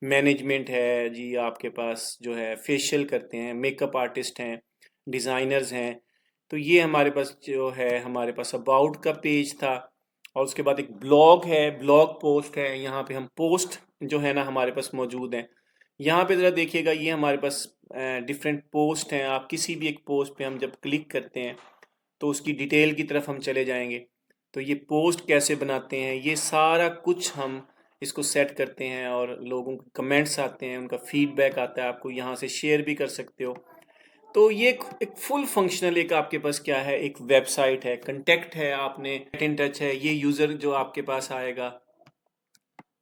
मैनेजमेंट है जी, आपके पास जो है फेशियल करते हैं, मेकअप आर्टिस्ट हैं, डिज़ाइनर्स हैं। तो ये हमारे पास जो है, हमारे पास अबाउट का पेज था। और उसके बाद एक ब्लॉग है, ब्लॉग पोस्ट है। यहाँ पे हम पोस्ट जो है ना हमारे पास मौजूद हैं। यहाँ पे ज़रा देखिएगा, ये हमारे पास डिफरेंट पोस्ट हैं। आप किसी भी एक पोस्ट पे हम जब क्लिक करते हैं तो उसकी डिटेल की तरफ हम चले जाएंगे। तो ये पोस्ट कैसे बनाते हैं, ये सारा कुछ हम इसको सेट करते हैं, और लोगों के कमेंट्स आते हैं, उनका फीडबैक आता है, आपको यहाँ से शेयर भी कर सकते हो। तो ये एक फुल फंक्शनल एक आपके पास क्या है, एक वेबसाइट है, कंटेक्ट है, आपने गेट इन टच है, ये यूज़र जो आपके पास आएगा।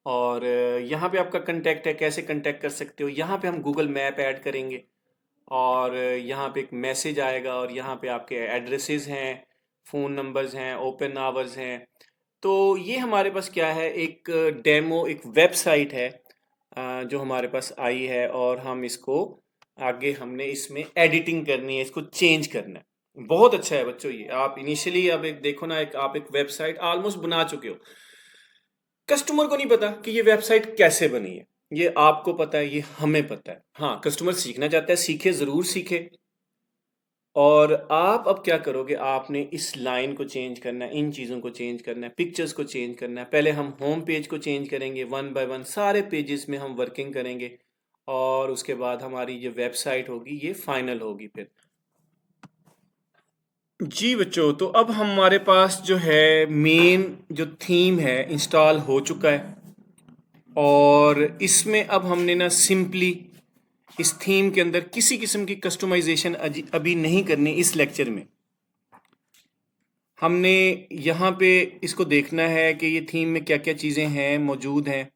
और यहाँ पे आपका कंटेक्ट है, कैसे कंटेक्ट कर सकते हो, यहाँ पे हम गूगल मैप ऐड करेंगे। और यहाँ पे एक मैसेज आएगा, और यहाँ पे आपके एड्रेसेस हैं, फ़ोन नंबर्स हैं, ओपन आवर्स हैं। तो ये हमारे पास क्या है, एक डेमो, एक वेबसाइट है जो हमारे पास आई है। और हम इसको आगे हमने इसमें एडिटिंग करनी है, इसको चेंज करना है। बहुत अच्छा है बच्चों, ये आप इनिशियली अब एक देखो ना, एक आप एक वेबसाइट ऑलमोस्ट बना चुके हो। कस्टमर को नहीं पता कि ये वेबसाइट कैसे बनी है, ये आपको पता है, ये हमें पता है। हाँ, कस्टमर सीखना चाहता है, सीखे, ज़रूर सीखे। और आप अब क्या करोगे, आपने इस लाइन को चेंज करना है, इन चीज़ों को चेंज करना है, पिक्चर्स को चेंज करना है। पहले हम होम पेज को चेंज करेंगे, वन बाय वन सारे पेजेस में हम वर्किंग करेंगे और उसके बाद हमारी जो वेबसाइट होगी ये फाइनल होगी फिर। जी बच्चों, तो अब हमारे पास जो है मेन जो थीम है इंस्टॉल हो चुका है और इसमें अब हमने ना सिंपली इस थीम के अंदर किसी किस्म की कस्टमाइजेशन अभी नहीं करनी इस लेक्चर में। हमने यहाँ पे इसको देखना है कि ये थीम में क्या क्या चीज़ें हैं मौजूद हैं।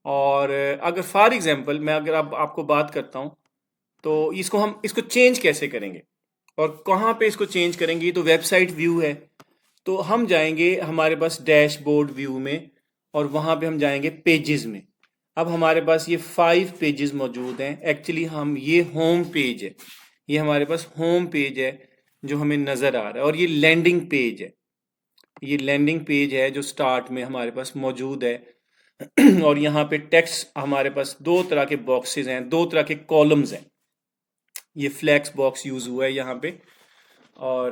और अगर फॉर एग्जांपल मैं अगर अब आपको बात करता हूँ तो इसको चेंज कैसे करेंगे और कहाँ पे इसको चेंज करेंगे, ये तो वेबसाइट व्यू है। तो हम जाएंगे हमारे पास डैशबोर्ड व्यू में और वहाँ पे हम जाएंगे पेजेस में। अब हमारे पास ये 5 पेजेस मौजूद हैं। एक्चुअली हम ये होम पेज है, ये हमारे पास होम पेज है जो हमें नज़र आ रहा है और ये लैंडिंग पेज है, ये लैंडिंग पेज है जो स्टार्ट में हमारे पास मौजूद है। और यहाँ पे टेक्स्ट हमारे पास दो तरह के बॉक्सेस हैं, दो तरह के कॉलम्स हैं। ये फ्लैक्स बॉक्स यूज़ हुआ है यहाँ पे। और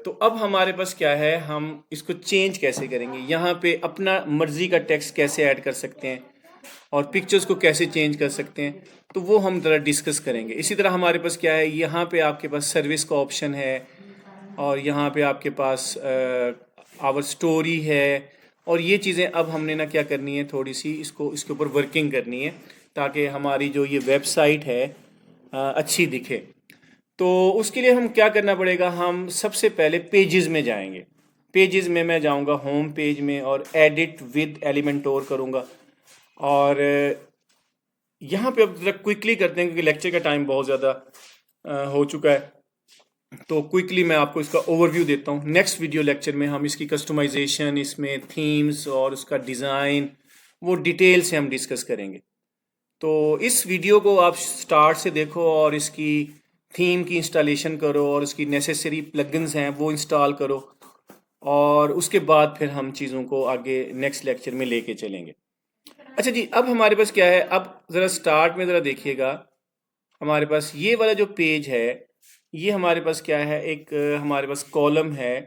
तो अब हमारे पास क्या है, हम इसको चेंज कैसे करेंगे, यहाँ पे अपना मर्जी का टेक्स्ट कैसे ऐड कर सकते हैं और पिक्चर्स को कैसे चेंज कर सकते हैं, तो वो हम ज़रा डिस्कस करेंगे। इसी तरह हमारे पास क्या है, यहाँ पे आपके पास सर्विस का ऑप्शन है और यहाँ पे आपके पास आवर स्टोरी है। और ये चीज़ें अब हमने ना क्या करनी है, थोड़ी सी इसके ऊपर वर्किंग करनी है ताकि हमारी जो ये वेबसाइट है अच्छी दिखे। तो उसके लिए हम क्या करना पड़ेगा, हम सबसे पहले पेजेस में जाएंगे। पेजेस में मैं जाऊंगा होम पेज में और एडिट विद एलिमेंटोर करूंगा। और यहाँ पे अब जरा क्विकली करते हैं क्योंकि लेक्चर का टाइम बहुत ज़्यादा हो चुका है। तो क्विकली मैं आपको इसका ओवरव्यू देता हूँ। नेक्स्ट वीडियो लेक्चर में हम इसकी कस्टमाइजेशन, इसमें थीम्स और उसका डिज़ाइन वो डिटेल से हम डिस्कस करेंगे। तो इस वीडियो को आप स्टार्ट से देखो और इसकी थीम की इंस्टॉलेशन करो और उसकी नेसेसरी प्लगइन्स हैं वो इंस्टॉल करो और उसके बाद फिर हम चीज़ों को आगे नेक्स्ट लेक्चर में लेके चलेंगे। अच्छा जी, अब हमारे पास क्या है, अब ज़रा स्टार्ट में ज़रा देखिएगा, हमारे पास ये वाला जो पेज है ये हमारे पास क्या है, एक हमारे पास कॉलम है,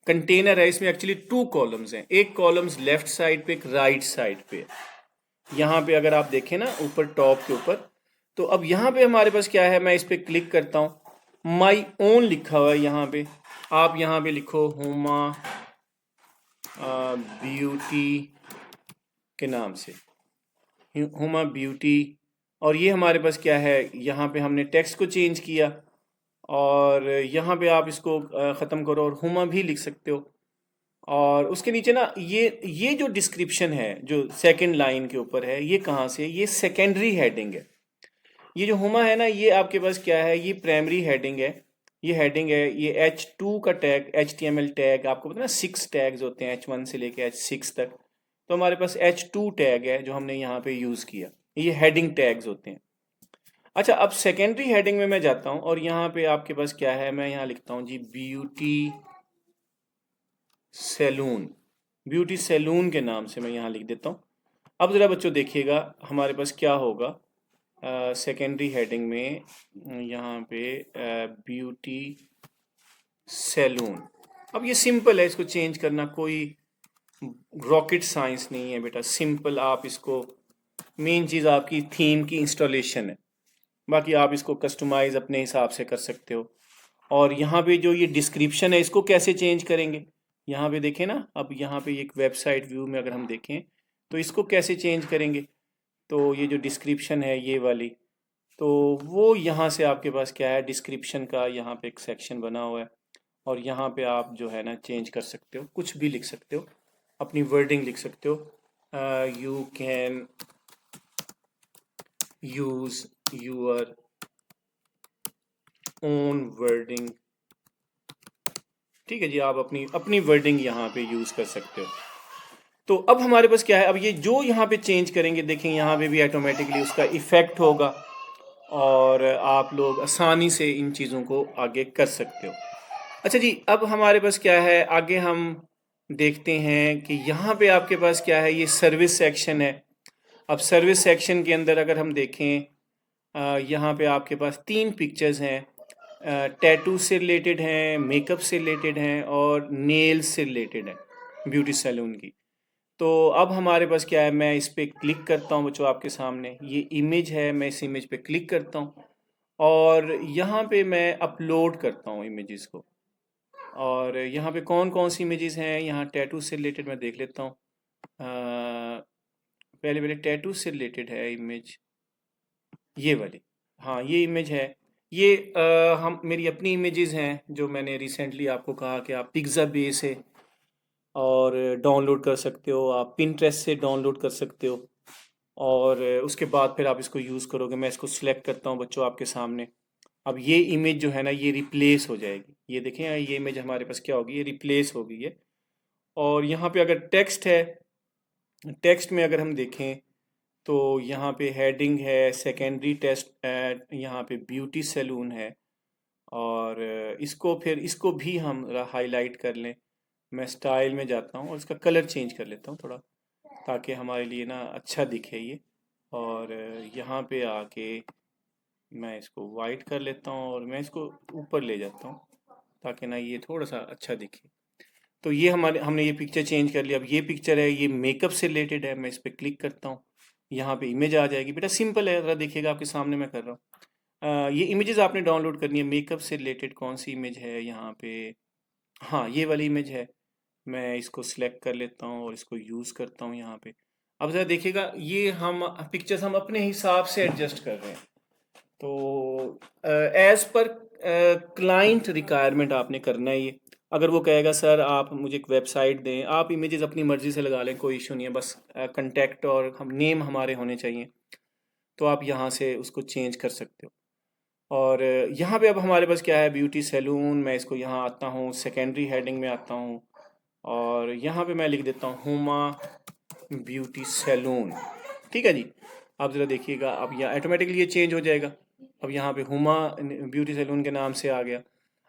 कंटेनर है। इसमें एक्चुअली 2 कॉलम्स हैं, एक कॉलम्स लेफ्ट साइड पे, एक राइट साइड पे। यहाँ पे अगर आप देखें ना ऊपर टॉप के ऊपर, तो अब यहाँ पे हमारे पास क्या है, मैं इस पर क्लिक करता हूँ, माई ओन लिखा हुआ है यहाँ पे। आप यहाँ पे लिखो हुमा ब्यूटी के नाम से, हुमा ब्यूटी। और ये हमारे पास क्या है, यहाँ पे हमने टेक्स्ट को चेंज किया और यहाँ पे आप इसको ख़त्म करो और हुमा भी लिख सकते हो। और उसके नीचे ना ये जो डिस्क्रिप्शन है जो सेकंड लाइन के ऊपर है, ये कहाँ से, ये सेकेंडरी हेडिंग है। ये जो हुमा है ना, ये आपके पास क्या है, ये प्राइमरी हेडिंग है, ये हेडिंग है। ये H2 का टैग, HTML टैग, आपको पता है ना 6 टैग्स होते हैं H1 से लेके H6 तक। तो हमारे पास H2 टैग है जो हमने यहाँ पे यूज़ किया, ये हेडिंग टैग्स होते हैं। अच्छा, अब सेकेंडरी हेडिंग में मैं जाता हूँ और यहाँ पे आपके पास क्या है, मैं यहाँ लिखता हूँ जी ब्यूटी सैलून, ब्यूटी सैलून के नाम से मैं यहाँ लिख देता हूँ। अब ज़रा बच्चों देखिएगा हमारे पास क्या होगा सेकेंडरी हेडिंग में, यहाँ पे ब्यूटी सैलून। अब ये सिंपल है, इसको चेंज करना कोई रॉकेट साइंस नहीं है बेटा, सिंपल। आप इसको, मेन चीज़ आपकी थीम की इंस्टॉलेशन है, बाकी आप इसको कस्टमाइज़ अपने हिसाब से कर सकते हो। और यहाँ पे जो ये डिस्क्रिप्शन है इसको कैसे चेंज करेंगे, यहाँ पे देखें ना, अब यहाँ पे एक वेबसाइट व्यू में अगर हम देखें तो इसको कैसे चेंज करेंगे। तो ये जो डिस्क्रिप्शन है ये वाली, तो वो यहाँ से आपके पास क्या है, डिस्क्रिप्शन का यहाँ पे एक सेक्शन बना हुआ है और यहाँ पे आप जो है ना चेंज कर सकते हो, कुछ भी लिख सकते हो, अपनी वर्डिंग लिख सकते हो। You can use your own wording, ठीक है जी, आप अपनी अपनी वर्डिंग यहाँ पे यूज़ कर सकते हो। तो अब हमारे पास क्या है, अब ये जो यहाँ पे चेंज करेंगे देखें यहाँ पे भी ऑटोमेटिकली उसका इफ़ेक्ट होगा और आप लोग आसानी से इन चीज़ों को आगे कर सकते हो। अच्छा जी, अब हमारे पास क्या है, आगे हम देखते हैं कि यहाँ पे आपके पास क्या है, ये सर्विस सेक्शन है। अब सर्विस सेक्शन के अंदर अगर हम देखें यहाँ पे आपके पास 3 पिक्चर्स हैं टैटू से रिलेटेड हैं, मेकअप से रिलेटेड हैं और नेल्स से रिलेटेड है, ब्यूटी सैलून की। तो अब हमारे पास क्या है, मैं इस पर क्लिक करता हूँ बच्चों, आपके सामने ये इमेज है, मैं इस इमेज पे क्लिक करता हूँ और यहाँ पे मैं अपलोड करता हूँ इमेजेस को। और यहाँ पे कौन कौन सी इमेजेस हैं, यहाँ टैटू से रिलेटेड मैं देख लेता हूँ। पहले पहले टैटू से रिलेटेड है इमेज, ये वाली। हाँ ये इमेज है, ये हम मेरी अपनी इमेजेस हैं जो मैंने रिसेंटली आपको कहा कि आप पिक्सा बेस है और डाउनलोड कर सकते हो, आप पिंटरेस्ट से डाउनलोड कर सकते हो और उसके बाद फिर आप इसको यूज़ करोगे। मैं इसको सिलेक्ट करता हूँ बच्चों आपके सामने। अब ये इमेज जो है ना ये रिप्लेस हो जाएगी, ये देखें ये इमेज हमारे पास क्या होगी, ये रिप्लेस हो गई है। और यहाँ पे अगर टेक्स्ट है, टेक्स्ट में अगर हम देखें तो यहाँ पे हेडिंग है सेकेंडरी टेस्ट, यहाँ पे ब्यूटी सैलून है और इसको फिर इसको भी हम हाईलाइट कर लें। मैं स्टाइल में जाता हूँ और इसका कलर चेंज कर लेता हूँ थोड़ा, ताकि हमारे लिए ना अच्छा दिखे ये। और यहाँ पे आके मैं इसको वाइट कर लेता हूँ और मैं इसको ऊपर ले जाता हूँ ताकि ना ये थोड़ा सा अच्छा दिखे। तो ये हमने ये पिक्चर चेंज कर लिया। अब ये पिक्चर है, ये मेकअप से रिलेटेड है, मैं इस पर क्लिक करता हूँ, यहाँ पे इमेज आ जाएगी। बेटा सिंपल है, ज़रा देखिएगा आपके सामने मैं कर रहा हूँ। ये इमेजेस आपने डाउनलोड करनी है। मेकअप से रिलेटेड कौन सी इमेज है यहाँ पे, हाँ ये वाली इमेज है। मैं इसको सिलेक्ट कर लेता हूँ और इसको यूज़ करता हूँ यहाँ पे। अब ज़रा देखिएगा ये हम पिक्चर्स हम अपने हिसाब से एडजस्ट कर रहे हैं। तो एज पर क्लाइंट रिक्वायरमेंट आपने करना है ये। अगर वो कहेगा सर आप मुझे एक वेबसाइट दें, आप इमेजेस अपनी मर्ज़ी से लगा लें, कोई इशू नहीं है, बस कंटेक्ट और हम नेम हमारे होने चाहिए, तो आप यहाँ से उसको चेंज कर सकते हो। और यहाँ पे अब हमारे पास क्या है, ब्यूटी सैलून। मैं इसको यहाँ आता हूँ, सेकेंडरी हेडिंग में आता हूँ और यहाँ पे मैं लिख देता हूँ हुमा ब्यूटी सैलून। ठीक है जी। आप ज़रा देखिएगा, अब यहाँ ऑटोमेटिकली ये चेंज हो जाएगा। अब यहाँ पे हुमा ब्यूटी सैलून के नाम से आ गया।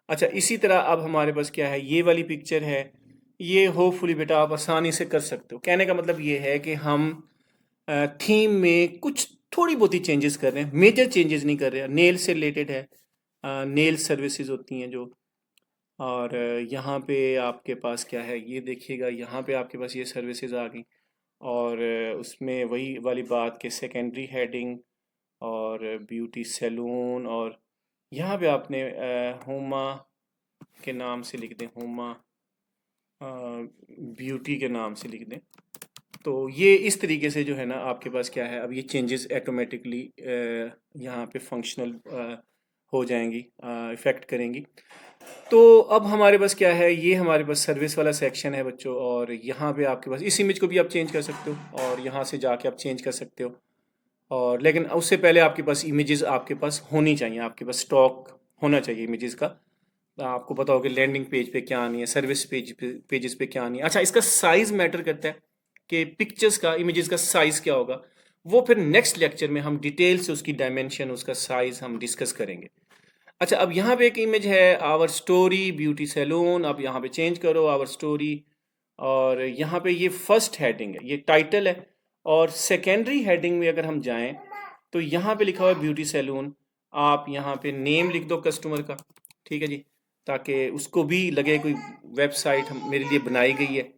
अच्छा इसी तरह अब हमारे पास क्या है, ये वाली पिक्चर है, ये होपफुली बेटा आप आसानी से कर सकते हो। कहने का मतलब ये है कि हम थीम में कुछ थोड़ी बहुत ही चेंजेस कर रहे हैं, मेजर चेंजेस नहीं कर रहे हैं। नेल से रिलेटेड है, नेल सर्विसेज होती हैं जो। और यहाँ पे आपके पास क्या है, ये देखिएगा यहाँ पे आपके पास ये सर्विसेज आ गई और उसमें वही वाली बात कि सेकेंडरी हेडिंग और ब्यूटी सैलून। और यहाँ पे आपने हुमा के नाम से लिख दें, हुमा ब्यूटी के नाम से लिख दें। तो ये इस तरीके से जो है ना आपके पास क्या है, अब ये चेंजेस ऑटोमेटिकली यहाँ पे फंक्शनल हो जाएंगी, इफ़ेक्ट करेंगी। तो अब हमारे पास क्या है, ये हमारे पास सर्विस वाला सेक्शन है बच्चों। और यहाँ पे आपके पास इस इमेज को भी आप चेंज कर सकते हो और यहाँ से जाके आप चेंज कर सकते हो। और लेकिन उससे पहले आपके पास इमेजेस आपके पास होनी चाहिए, आपके पास स्टॉक होना चाहिए इमेजेस का। आपको पता होगा लैंडिंग पेज पे क्या आनी है, सर्विस पेजेस पे क्या आनी है। अच्छा इसका साइज़ मैटर करता है कि पिक्चर्स का, इमेजेस का साइज़ क्या होगा, वो फिर नेक्स्ट लेक्चर में हम डिटेल से उसकी डायमेंशन, उसका साइज़ हम डिस्कस करेंगे। अच्छा अब यहाँ पे एक इमेज है, आवर स्टोरी ब्यूटी सैलून। अब यहाँ पे चेंज करो आवर स्टोरी और यहाँ पे ये फर्स्ट हेडिंग है, ये टाइटल है। और सेकेंडरी हेडिंग में अगर हम जाएं तो यहाँ पे लिखा हुआ है ब्यूटी सैलून। आप यहाँ पे नेम लिख दो कस्टमर का, ठीक है जी, ताकि उसको भी लगे कोई वेबसाइट मेरे लिए बनाई गई है।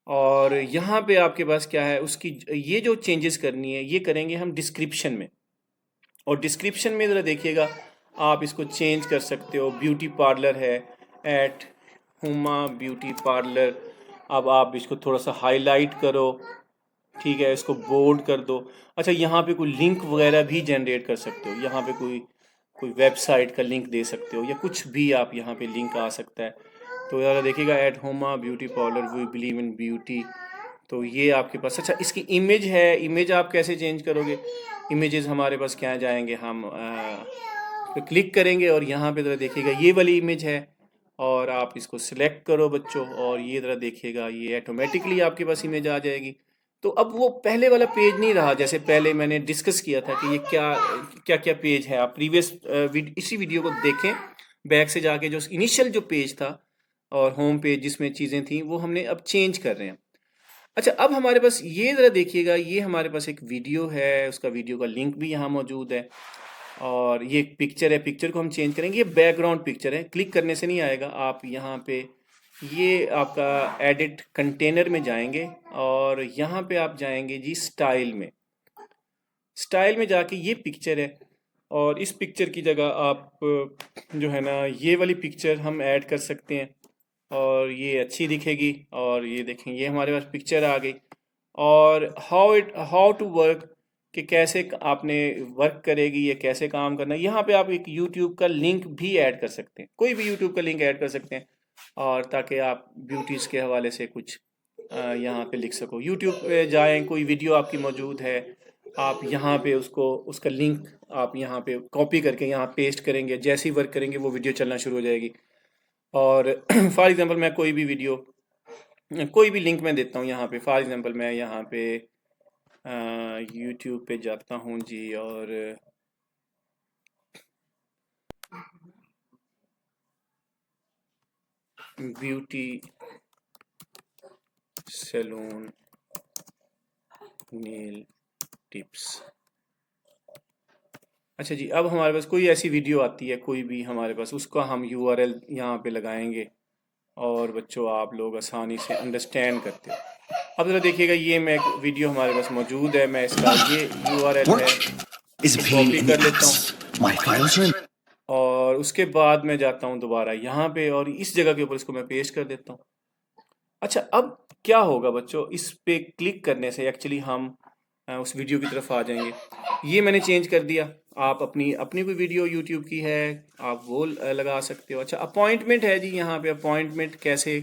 और यहाँ पे आपके पास क्या है, उसकी ये जो चेंजेस करनी है ये करेंगे हम डिस्क्रिप्शन में। और डिस्क्रिप्शन में ज़रा देखिएगा, आप इसको चेंज कर सकते हो। ब्यूटी पार्लर है, एट हुमा ब्यूटी पार्लर। अब आप इसको थोड़ा सा हाईलाइट करो, ठीक है, इसको बोल्ड कर दो। अच्छा यहाँ पे कोई लिंक वगैरह भी जनरेट कर सकते हो, यहाँ पे कोई कोई वेबसाइट का लिंक दे सकते हो या कुछ भी आप यहाँ पे लिंक आ सकता है। तो ज़रा देखिएगा, at Huma beauty parlour we believe in beauty. तो ये आपके पास, अच्छा इसकी इमेज है, इमेज आप कैसे चेंज करोगे, इमेजेस हमारे पास क्या जाएंगे, हम पे क्लिक करेंगे और यहाँ पे ज़रा देखिएगा ये वाली इमेज है और आप इसको सिलेक्ट करो बच्चों और ये ज़रा देखिएगा ये ऑटोमेटिकली आपके पास इमेज आ जाएगी। तो अब वो पहले वाला पेज नहीं रहा, जैसे पहले मैंने डिस्कस किया था कि ये क्या क्या क्या पेज है। आप प्रीवियस इसी वीडियो को देखें, बैक से जाके जो इनिशियल जो पेज था और होम पेज जिसमें चीज़ें थी वो हमने अब चेंज कर रहे हैं। अच्छा अब हमारे पास ये ज़रा देखिएगा, ये हमारे पास एक वीडियो है, उसका वीडियो का लिंक भी यहाँ मौजूद है। और ये एक पिक्चर है, पिक्चर को हम चेंज करेंगे। ये बैकग्राउंड पिक्चर है, क्लिक करने से नहीं आएगा। आप यहाँ पे ये आपका एडिट कंटेनर में जाएंगे और यहाँ पे आप जाएंगे जी स्टाइल में। स्टाइल में जाके ये पिक्चर है और इस पिक्चर की जगह आप जो है ना ये वाली पिक्चर हम ऐड कर सकते हैं और ये अच्छी दिखेगी। और ये देखें, ये हमारे पास पिक्चर आ गई। और हाउ टू वर्क, कि कैसे आपने वर्क करेगी, ये कैसे काम करना है। यहाँ पे आप एक यूट्यूब का लिंक भी ऐड कर सकते हैं, कोई भी यूट्यूब का लिंक ऐड कर सकते हैं, और ताकि आप ब्यूटीज़ के हवाले से कुछ यहाँ पे लिख सको। यूट्यूब पे जाएं, कोई वीडियो आपकी मौजूद है, आप यहाँ पे उसका लिंक आप यहाँ पे कॉपी करके यहाँ पेस्ट करेंगे, जैसे ही वर्क करेंगे वो वीडियो चलना शुरू हो जाएगी। और फॉर एग्जांपल मैं कोई भी वीडियो, कोई भी लिंक मैं देता हूँ यहाँ पे। फॉर एग्जांपल मैं यहाँ पे यूट्यूब पे जाता हूँ जी, और ब्यूटी सैलून नेल टिप्स। अच्छा जी, अब हमारे पास कोई ऐसी वीडियो आती है, कोई भी हमारे पास, उसका हम यूआरएल यहाँ पे लगाएंगे और बच्चों आप लोग आसानी से अंडरस्टैंड करते हो। अब जरा देखिएगा, ये मैं एक वीडियो हमारे पास मौजूद है, मैं इसका ये यूआरएल है कॉपी कर लेता हूँ और उसके बाद मैं जाता हूँ दोबारा यहाँ पे और इस जगह के ऊपर इसको मैं पेस्ट कर देता हूँ। अच्छा, अब क्या होगा बच्चों, इस पे क्लिक करने से एक्चुअली हम उस वीडियो की तरफ आ जाएंगे। ये मैंने चेंज कर दिया। आप अपनी अपनी कोई वीडियो यूट्यूब की है, आप वो लगा सकते हो। अच्छा, अपॉइंटमेंट है जी, यहाँ पे अपॉइंटमेंट कैसे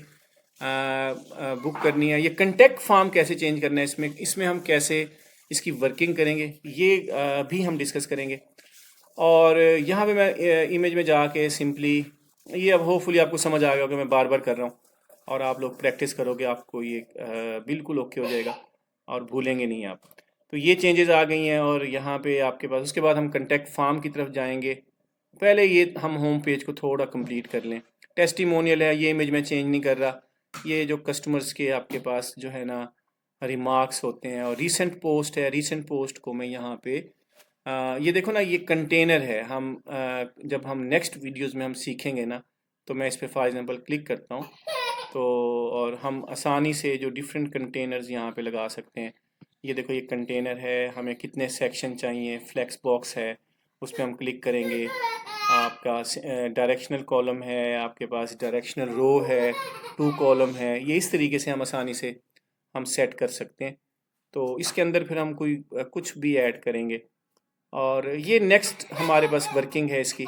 बुक करनी है, ये कंटेक्ट फॉर्म कैसे चेंज करना है, इसमें हम कैसे इसकी वर्किंग करेंगे, ये भी हम डिस्कस करेंगे। और यहाँ पे मैं इमेज में जाके सिंपली, ये अब होपफुली आपको समझ आ गया कि मैं बार बार कर रहा हूँ, और आप लोग प्रैक्टिस करोगे आपको ये बिल्कुल ओके हो जाएगा और भूलेंगे नहीं आप। तो ये चेंजेस आ गई हैं और यहाँ पे आपके पास, उसके बाद हम कंटेक्ट फॉर्म की तरफ जाएंगे। पहले ये हम होम पेज को थोड़ा कंप्लीट कर लें। टेस्टिमोनियल है, ये इमेज मैं चेंज नहीं कर रहा। ये जो कस्टमर्स के आपके पास जो है ना रिमार्क्स होते हैं, और रीसेंट पोस्ट है, रीसेंट पोस्ट को मैं यहाँ पे ये देखो ना, ये कंटेनर है। जब हम नेक्स्ट वीडियोस में हम सीखेंगे ना, तो मैं इस पर फॉर एग्जांपल क्लिक करता हूँ तो, और हम आसानी से जो डिफरेंट कंटेनर्स यहाँ पे लगा सकते हैं। ये देखो, ये कंटेनर है, हमें कितने सेक्शन चाहिए, फ्लेक्स बॉक्स है, उस पर हम क्लिक करेंगे। आपका डायरेक्शनल कॉलम है, आपके पास डायरेक्शनल रो है, 2 कॉलम है। ये इस तरीके से हम आसानी से हम सेट कर सकते हैं। तो इसके अंदर फिर हम कोई कुछ भी ऐड करेंगे, और ये नेक्स्ट हमारे पास वर्किंग है इसकी,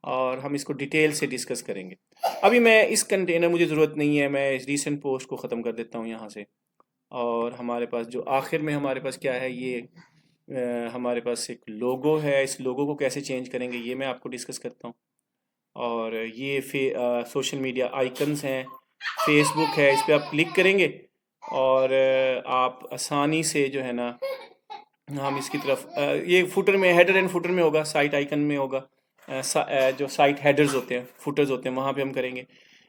और हम इसको डिटेल से डिस्कस करेंगे। अभी मैं इस कंटेनर मुझे ज़रूरत नहीं है, मैं इस रीसेंट पोस्ट को ख़त्म कर देता हूँ यहाँ से। और हमारे पास जो आखिर में हमारे पास क्या है, ये हमारे पास एक लोगो है। इस लोगो को कैसे चेंज करेंगे ये मैं आपको डिस्कस करता हूँ। और ये सोशल मीडिया आइकन्स हैं, फेसबुक है, इस पर आप क्लिक करेंगे और आप आसानी से जो है ना, हम इसकी तरफ ये फुटर में, हेडर एंड फुटर में होगा, साइट आइकन में होगा। जो साइट हेडर्स होते हैं, फुटर्स होते हैं, वहाँ पे हम करेंगे।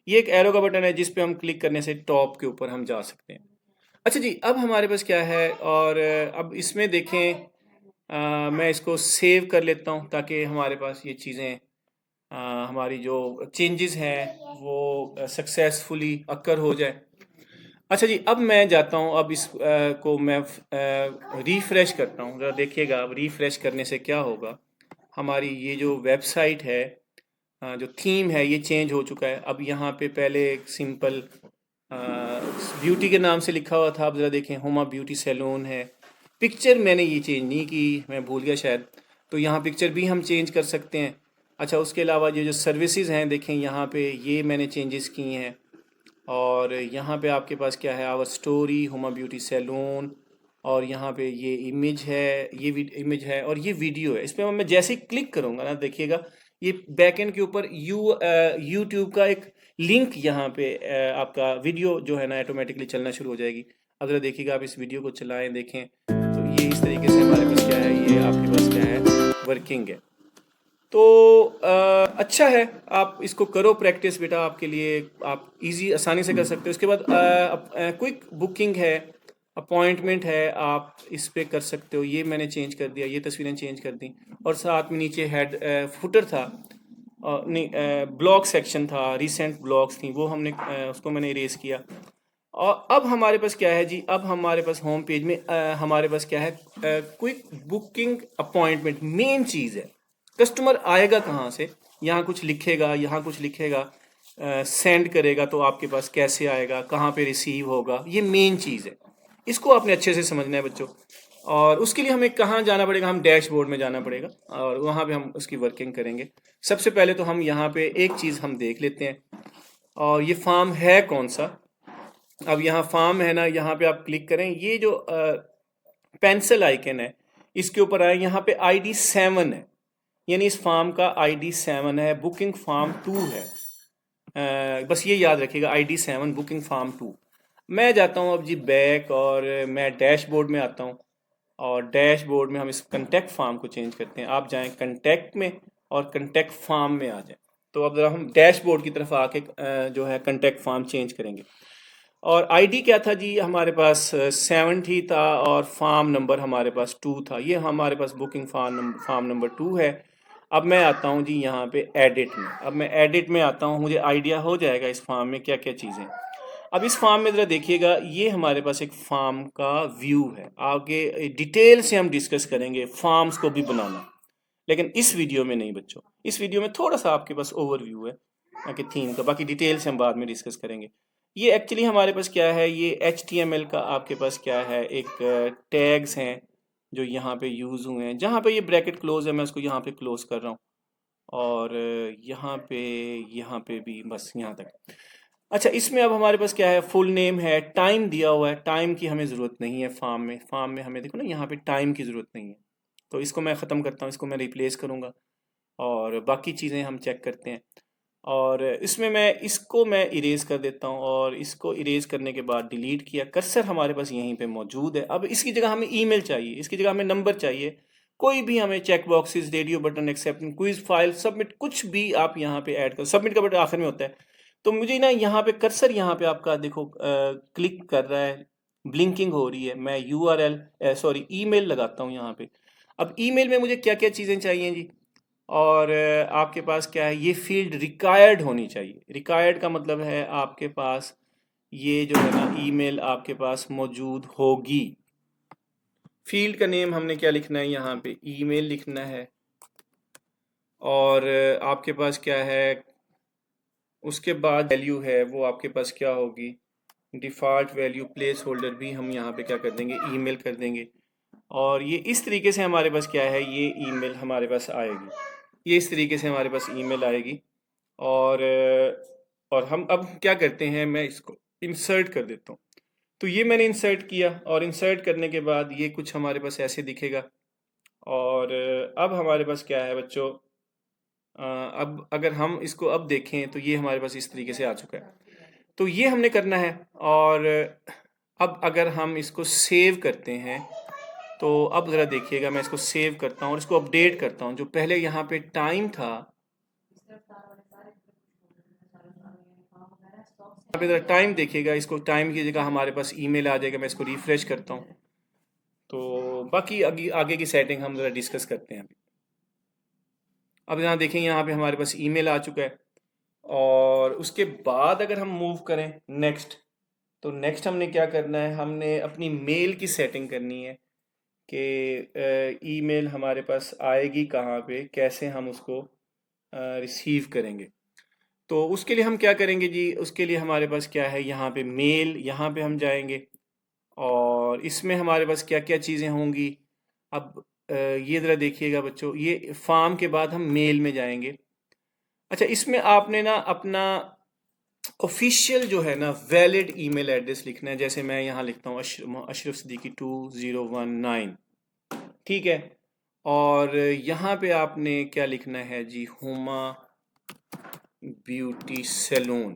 ये एक एरो का बटन है जिस पे हम क्लिक करने से टॉप के ऊपर हम जा सकते हैं। अच्छा जी, अब हमारे पास क्या है, और अब इसमें देखें, मैं इसको सेव कर लेता हूँ ताकि हमारे पास ये चीज़ें, हमारी जो चेंजेस हैं वो सक्सेसफुली अकर हो जाए। अच्छा जी, अब मैं जाता हूँ, अब इस को मैं रिफ़्रेश करता हूँ। ज़रा देखिएगा, अब रिफ़्रेश करने से क्या होगा, हमारी ये जो वेबसाइट है, जो थीम है, ये चेंज हो चुका है। अब यहाँ पे पहले एक सिंपल ब्यूटी के नाम से लिखा हुआ था, अब ज़रा देखें, हुमा ब्यूटी सैलून है। पिक्चर मैंने ये चेंज नहीं की, मैं भूल गया शायद, तो यहाँ पिक्चर भी हम चेंज कर सकते हैं। अच्छा, उसके अलावा ये जो सर्विसेज हैं, देखें यहाँ पे ये मैंने चेंजेस की हैं। और यहाँ पे आपके पास क्या है, our story, Huma beauty salon, और यहाँ पे ये इमेज है, ये इमेज है, और ये वीडियो है। इस पर मैं जैसे ही क्लिक करूँगा ना, देखिएगा ये बैकएंड के ऊपर यूट्यूब का एक लिंक, यहाँ पे आपका वीडियो जो है ना ऑटोमेटिकली चलना शुरू हो जाएगी। अब जरा देखिएगा, आप इस वीडियो को चलाएं, देखें, तो ये इस तरीके से हमारे पास क्या है, ये आपके पास क्या है, वर्किंग है। तो अच्छा है, आप इसको करो प्रैक्टिस बेटा, आपके लिए आप इजी आसानी से कर सकते हो। इसके बाद क्विक बुकिंग है, अपॉइंटमेंट है, आप इस पे कर सकते हो। ये मैंने चेंज कर दिया, ये तस्वीरें चेंज कर दी। और साथ में नीचे हेड फुटर था, नहीं ब्लॉग सेक्शन था, रिसेंट ब्लॉग्स थी, वो हमने उसको मैंने इरेज किया। और अब हमारे पास क्या है जी, अब हमारे पास होम पेज में हमारे पास क्या है, क्विक बुकिंग अपॉइंटमेंट मेन चीज़ है। कस्टमर आएगा कहाँ से, यहाँ कुछ लिखेगा, यहाँ कुछ लिखेगा, सेंड करेगा तो आपके पास कैसे आएगा, कहाँ पे रिसीव होगा, ये मेन चीज़ है। इसको आपने अच्छे से समझना है बच्चों। और उसके लिए हमें कहाँ जाना पड़ेगा, हम डैशबोर्ड में जाना पड़ेगा और वहाँ पे हम उसकी वर्किंग करेंगे। सबसे पहले तो हम यहाँ पे एक चीज़ हम देख लेते हैं, और ये फॉर्म है कौन सा। अब यहाँ फॉर्म है ना, यहाँ पे आप क्लिक करें, ये जो पेंसिल आइकन है इसके ऊपर आए, यहाँ पे ID 7 है, यानी इस फॉर्म का ID 7 है, बुकिंग फॉर्म 2 है। बस ये याद रखिएगा, ID 7 बुकिंग फॉर्म 2। मैं जाता हूँ अब जी बैक, और मैं डैशबोर्ड में आता हूँ, और डैशबोर्ड में हम इस कंटेक्ट फॉर्म को चेंज करते हैं। आप जाएं कंटेक्ट में और कंटेक्ट फॉर्म में आ जाएं। तो अब जरा हम डैशबोर्ड की तरफ आके जो है कंटेक्ट फॉर्म चेंज करेंगे। और आईडी क्या था जी, हमारे पास 70 था, और फार्म नंबर हमारे पास 2 था। ये हमारे पास बुकिंग फार्म नंबर 2 है। अब मैं आता हूँ जी यहाँ पे एडिट में। अब मैं एडिट में आता हूँ, मुझे आइडिया हो जाएगा इस फार्म में क्या क्या चीज़ें। अब इस फार्म में ज़रा देखिएगा, ये हमारे पास एक फार्म का व्यू है। आगे डिटेल से हम डिस्कस करेंगे फार्म्स को भी बनाना, लेकिन इस वीडियो में नहीं बच्चों। इस वीडियो में थोड़ा सा आपके पास ओवरव्यू है कि थीम का, बाकी डिटेल से हम बाद में डिस्कस करेंगे। ये एक्चुअली हमारे पास क्या है, ये HTML का आपके पास क्या है, एक टैग्स हैं जो यहाँ पे यूज़ हुए हैं। जहाँ पे ये ब्रैकेट क्लोज है, मैं उसको यहाँ पे क्लोज कर रहा हूँ, और यहाँ पे भी बस यहाँ तक। अच्छा, इसमें अब हमारे पास क्या है, फुल नेम है, टाइम दिया हुआ है। टाइम की हमें ज़रूरत नहीं है फार्म में हमें देखो ना, यहाँ पे टाइम की ज़रूरत नहीं है। तो इसको मैं ख़त्म करता हूँ, इसको मैं रिप्लेस करूँगा, और बाकी चीज़ें हम चेक करते हैं। और इसमें मैं इरेज कर देता हूँ, और इसको इरेज करने के बाद डिलीट किया। कर्सर हमारे पास यहीं पे मौजूद है। अब इसकी जगह हमें ईमेल चाहिए, इसकी जगह हमें नंबर चाहिए, कोई भी हमें check boxes, radio button, accept, quiz file, submit, कुछ भी आप यहाँ पे ऐड कर। सबमिट का बटन आखिर में होता है। तो मुझे ना यहाँ पे कर्सर, यहाँ पे आपका देखो क्लिक कर रहा है, ब्लिंकिंग हो रही है। मैं ईमेल लगाता हूँ यहाँ पे। अब ईमेल में मुझे क्या क्या चीज़ें चाहिए जी, और आपके पास क्या है, ये फील्ड रिक्वायर्ड होनी चाहिए। रिक्वायर्ड का मतलब है आपके पास ये जो है ना, ईमेल आपके पास मौजूद होगी। फील्ड का नेम हमने क्या लिखना है, यहाँ पे ईमेल लिखना है। और आपके पास क्या है, उसके बाद वैल्यू है वो आपके पास क्या होगी, डिफ़ॉल्ट वैल्यू, प्लेस होल्डर भी हम यहाँ पे क्या कर देंगे, ईमेल कर देंगे। और ये इस तरीके से हमारे पास क्या है, ये ईमेल हमारे पास आएगी। ये इस तरीके से हमारे पास ईमेल आएगी। और हम अब क्या करते हैं, मैं इसको इंसर्ट कर देता हूँ। तो ये मैंने इंसर्ट किया, और इंसर्ट करने के बाद ये कुछ हमारे पास ऐसे दिखेगा। और अब हमारे पास क्या है बच्चों, अब अगर हम इसको अब देखें तो ये हमारे पास इस तरीके से आ चुका है। तो ये हमने करना है। और अब अगर हम इसको सेव करते हैं, तो अब ज़रा देखिएगा, मैं इसको सेव करता हूँ और इसको अपडेट करता हूँ। जो पहले यहाँ पे टाइम था, अब इधर टाइम देखिएगा, इसको टाइम की जगह हमारे पास ईमेल आ जाएगा। मैं इसको रिफ्रेश करता हूँ, तो बाकी आगे की सेटिंग हम ज़रा डिस्कस करते हैं अभी। अब यहाँ देखें, यहाँ पे हमारे पास ईमेल आ चुका है। और उसके बाद अगर हम मूव करें नेक्स्ट, तो नेक्स्ट हमने क्या करना है, हमने अपनी मेल की सेटिंग करनी है कि ईमेल हमारे पास आएगी कहाँ पे, कैसे हम उसको रिसीव करेंगे। तो उसके लिए हम क्या करेंगे जी, उसके लिए हमारे पास क्या है, यहाँ पे मेल, यहाँ पे हम जाएंगे, और इसमें हमारे पास क्या क्या चीज़ें होंगी। अब ये ज़रा देखिएगा बच्चों, ये फॉर्म के बाद हम मेल में जाएंगे। अच्छा, इसमें आपने ना अपना ऑफिशियल जो है ना वैलिड ईमेल एड्रेस लिखना है। जैसे मैं यहाँ लिखता हूँ अशरफ सिद्दीकी 2019, ठीक है। और यहाँ पे आपने क्या लिखना है जी, हुमा ब्यूटी सैलून,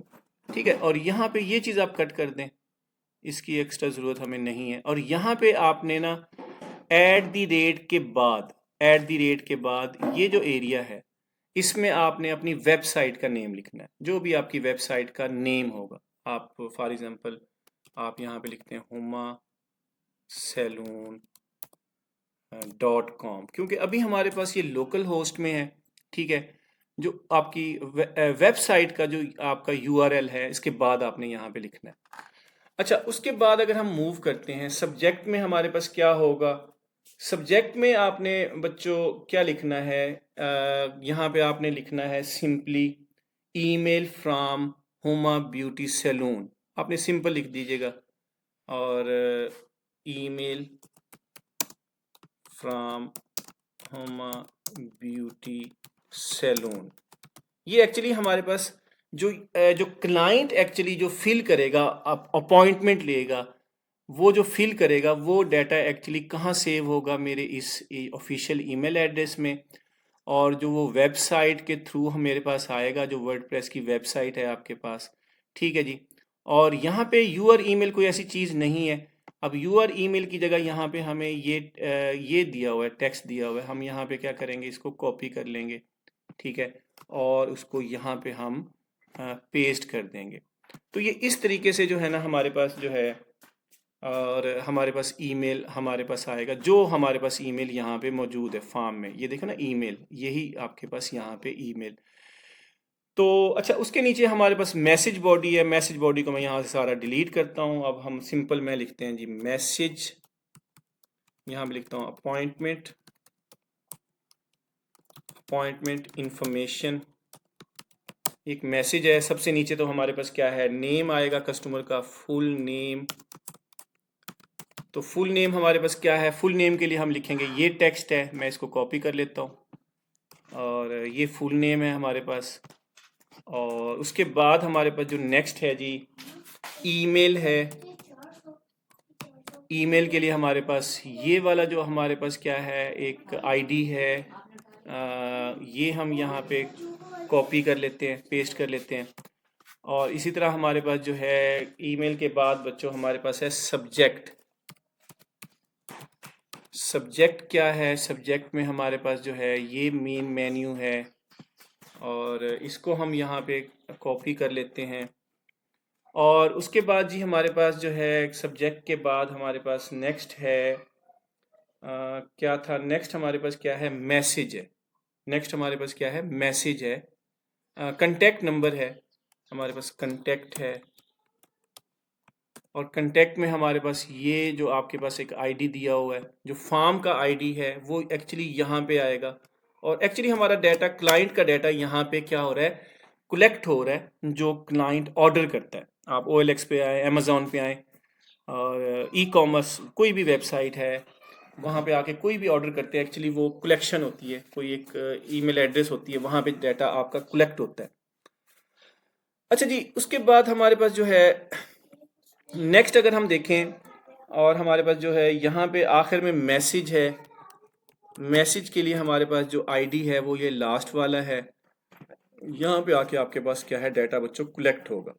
ठीक है। और यहाँ पे ये चीज़ आप कट कर दें, इसकी एक्स्ट्रा ज़रूरत हमें नहीं है। और यहाँ पे आपने ना @ के बाद ये जो एरिया है, इसमें आपने अपनी वेबसाइट का नेम लिखना है, जो भी आपकी वेबसाइट का नेम होगा। आप फॉर एग्ज़ाम्पल आप यहाँ पे लिखते हैं हुमा saloon.com, क्योंकि अभी हमारे पास ये लोकल होस्ट में है, ठीक है। जो आपकी वेबसाइट का जो आपका यूआरएल है, इसके बाद आपने यहाँ पे लिखना है। अच्छा, उसके बाद अगर हम मूव करते हैं सब्जेक्ट में, हमारे पास क्या होगा? सब्जेक्ट में आपने बच्चों क्या लिखना है? यहाँ पे आपने लिखना है simply email from Huma beauty salon. आपने सिंपल लिख दीजिएगा, और email from Huma beauty salon. ये एक्चुअली हमारे पास जो क्लाइंट एक्चुअली जो फिल करेगा, अपॉइंटमेंट लेगा, वो जो फिल करेगा वो डाटा एक्चुअली कहाँ सेव होगा? मेरे इस ऑफिशियल ईमेल एड्रेस में। और जो वो वेबसाइट के थ्रू मेरे पास आएगा, जो वर्डप्रेस की वेबसाइट है आपके पास, ठीक है जी। और यहाँ पे यूआर ईमेल कोई ऐसी चीज़ नहीं है। अब यूआर ईमेल की जगह यहाँ पे हमें ये दिया हुआ है, टेक्स्ट दिया हुआ है। हम यहाँ पे क्या करेंगे, इसको कॉपी कर लेंगे, ठीक है, और उसको यहाँ पे हम पेस्ट कर देंगे। तो ये इस तरीके से जो है ना हमारे पास जो है, और हमारे पास ईमेल हमारे पास आएगा, जो हमारे पास ईमेल यहाँ पे मौजूद है फॉर्म में। ये देखो ना ईमेल, यही आपके पास यहाँ पे ईमेल। तो अच्छा, उसके नीचे हमारे पास मैसेज बॉडी है। मैसेज बॉडी को मैं यहाँ से सारा डिलीट करता हूँ। अब हम सिंपल में लिखते हैं जी मैसेज, यहाँ पे लिखता हूँ अपॉइंटमेंट इंफॉर्मेशन। एक मैसेज है। सबसे नीचे तो हमारे पास क्या है, नेम आएगा कस्टमर का, फुल नेम। तो फुल नेम हमारे पास क्या है? फुल नेम के लिए हम लिखेंगे, ये टेक्स्ट है, मैं इसको कॉपी कर लेता हूँ, और ये फुल नेम है हमारे पास। और उसके बाद हमारे पास जो नेक्स्ट है जी, ईमेल है। ईमेल के लिए हमारे पास ये वाला जो हमारे पास क्या है, एक आईडी है। ये हम यहाँ पे कॉपी कर लेते हैं, पेस्ट कर लेते हैं। और इसी तरह हमारे पास जो है ईमेल के बाद बच्चों हमारे पास है सब्जेक्ट। सब्जेक्ट क्या है? सब्जेक्ट में हमारे पास जो है ये मेन मेन्यू है, और इसको हम यहाँ पे कॉपी कर लेते हैं। और उसके बाद जी हमारे पास जो है सब्जेक्ट के बाद हमारे पास नेक्स्ट है, क्या था नेक्स्ट? हमारे पास क्या है? मैसेज है। नेक्स्ट हमारे पास क्या है? मैसेज है। कंटेक्ट नंबर है, हमारे पास कंटेक्ट है। और कंटेक्ट में हमारे पास ये जो आपके पास एक आईडी दिया हुआ है, जो फॉर्म का आईडी है, वो एक्चुअली यहाँ पे आएगा। और एक्चुअली हमारा डाटा, क्लाइंट का डाटा यहाँ पे क्या हो रहा है, कलेक्ट हो रहा है, जो क्लाइंट ऑर्डर करता है। आप OLX पे आए, अमेज़ॉन पे आए, और ई कॉमर्स कोई भी वेबसाइट है, वहाँ पे आके कोई भी ऑर्डर करते हैं, एक्चुअली वो कलेक्शन होती है, कोई एक ईमेल एड्रेस होती है, वहाँ पे डाटा आपका कलेक्ट होता है। अच्छा जी, उसके बाद हमारे पास जो है नेक्स्ट अगर हम देखें, और हमारे पास जो है यहाँ पे आखिर में मैसेज है। मैसेज के लिए हमारे पास जो आईडी है वो ये लास्ट वाला है। यहाँ पे आके आपके पास क्या है, डाटा बच्चों कलेक्ट होगा।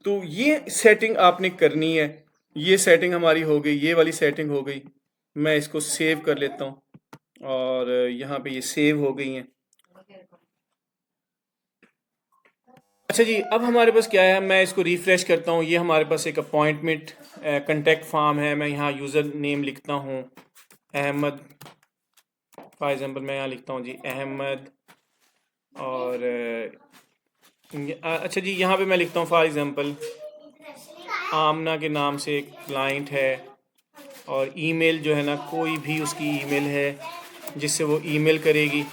तो ये सेटिंग आपने करनी है। ये सेटिंग हमारी हो गई, ये वाली सेटिंग हो गई। मैं इसको सेव कर लेता हूँ, और यहाँ पे ये सेव हो गई हैं। अच्छा जी, अब हमारे पास क्या है, मैं इसको रिफ्रेश करता हूँ। ये हमारे पास एक अपॉइंटमेंट कंटेक्ट फॉर्म है। मैं यहाँ यूज़र नेम लिखता हूँ अहमद, फॉर एग्जांपल मैं यहाँ लिखता हूँ जी अहमद। और अच्छा जी, यहाँ पे मैं लिखता हूँ फॉर एग्जांपल आमना के नाम से एक क्लाइंट है, और ईमेल जो है ना, कोई भी उसकी ईमेल है जिससे वो ईमेल करेगी।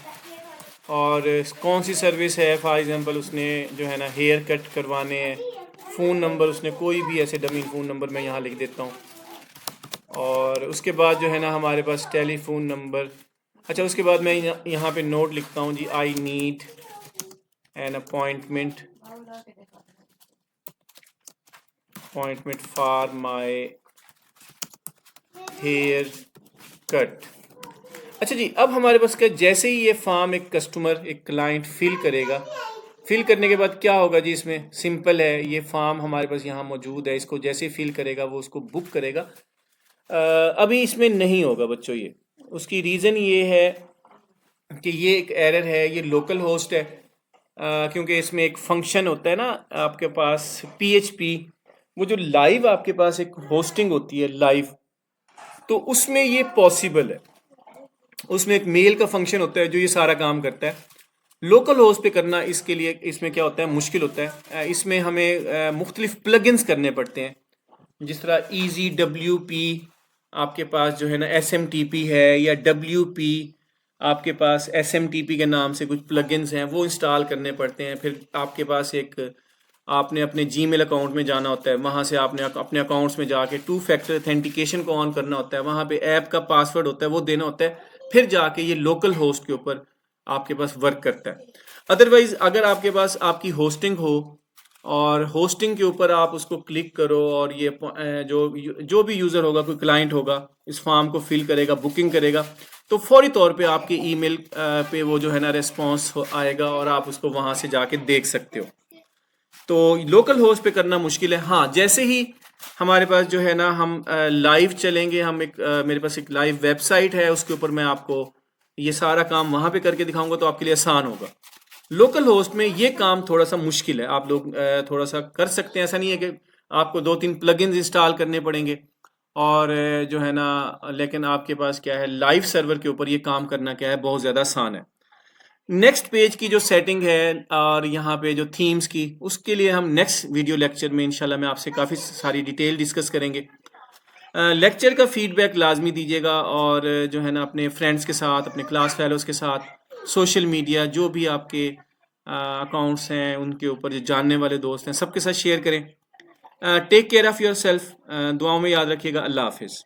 और कौन सी सर्विस है, फॉर एग्जांपल उसने जो है ना हेयर कट करवाने हैं। फ़ोन नंबर उसने कोई भी ऐसे डमी फ़ोन नंबर मैं यहाँ लिख देता हूँ। और उसके बाद जो है ना हमारे पास टेलीफोन नंबर। अच्छा, उसके बाद मैं यहाँ पे नोट लिखता हूँ जी, I need an appointment for my haircut. अच्छा जी, अब हमारे पास क्या, जैसे ही ये फॉर्म एक कस्टमर, एक क्लाइंट फिल करेगा, फिल करने के बाद क्या होगा जी, इसमें सिंपल है, ये फॉर्म हमारे पास यहाँ मौजूद है। इसको जैसे फिल करेगा वो उसको बुक करेगा। अभी इसमें नहीं होगा बच्चों ये। उसकी रीज़न ये है कि ये एक एरर है, ये लोकल होस्ट है। क्योंकि इसमें एक फंक्शन होता है ना आपके पास PHP, वो जो लाइव आपके पास एक होस्टिंग होती है लाइव, तो उसमें ये पॉसिबल है। उसमें एक मेल का फंक्शन होता है जो ये सारा काम करता है। लोकल होस्ट पे करना इसके लिए इसमें क्या होता है, मुश्किल होता है। इसमें हमें मुख्तलिफ प्लगइन्स करने पड़ते हैं, जिस तरह EasyWP आपके पास जो है ना SMTP है, या WP आपके पास SMTP के नाम से कुछ प्लगइन्स हैं, वो इंस्टॉल करने पड़ते हैं। फिर आपके पास एक आपने अपने जीमेल अकाउंट में जाना होता है, वहाँ से आपने अपने अकाउंट्स में जाके 2 फैक्टर ऑथेंटिकेशन को ऑन करना होता है, वहाँ पे ऐप का पासवर्ड होता है वो देना होता है, फिर जाके ये लोकल होस्ट के ऊपर आपके पास वर्क करता है। अदरवाइज अगर आपके पास आपकी होस्टिंग हो और होस्टिंग के ऊपर आप उसको क्लिक करो और ये जो भी यूज़र होगा, कोई क्लाइंट होगा, इस फॉर्म को फिल करेगा, बुकिंग करेगा, तो फौरी तौर पे आपके ईमेल पे वो जो है ना रिस्पॉन्स आएगा और आप उसको वहाँ से जाके देख सकते हो। तो लोकल होस्ट पे करना मुश्किल है। हाँ, जैसे ही हमारे पास जो है ना हम लाइव चलेंगे, हम मेरे पास एक लाइव वेबसाइट है, उसके ऊपर मैं आपको ये सारा काम वहाँ पे करके दिखाऊंगा, तो आपके लिए आसान होगा। लोकल होस्ट में ये काम थोड़ा सा मुश्किल है। आप लोग थोड़ा सा कर सकते हैं, ऐसा नहीं है कि आपको 2-3 प्लगइन्स इंस्टॉल करने पड़ेंगे और जो है ना, लेकिन आपके पास क्या है, लाइव सर्वर के ऊपर ये काम करना क्या है, बहुत ज़्यादा आसान है। नेक्स्ट पेज की जो सेटिंग है और यहाँ पे जो थीम्स की, उसके लिए हम नेक्स्ट वीडियो लेक्चर में इंशाल्लाह मैं आपसे काफ़ी सारी डिटेल डिस्कस करेंगे। लेक्चर का फीडबैक लाजमी दीजिएगा और जो है ना अपने फ्रेंड्स के साथ, अपने क्लास फेलोज़ के साथ, सोशल मीडिया जो भी आपके अकाउंट्स हैं उनके ऊपर, जो जानने वाले दोस्त हैं, सबके साथ शेयर करें। Take care of yourself. दुआओं में याद रखिएगा। अल्लाह हाफिज़।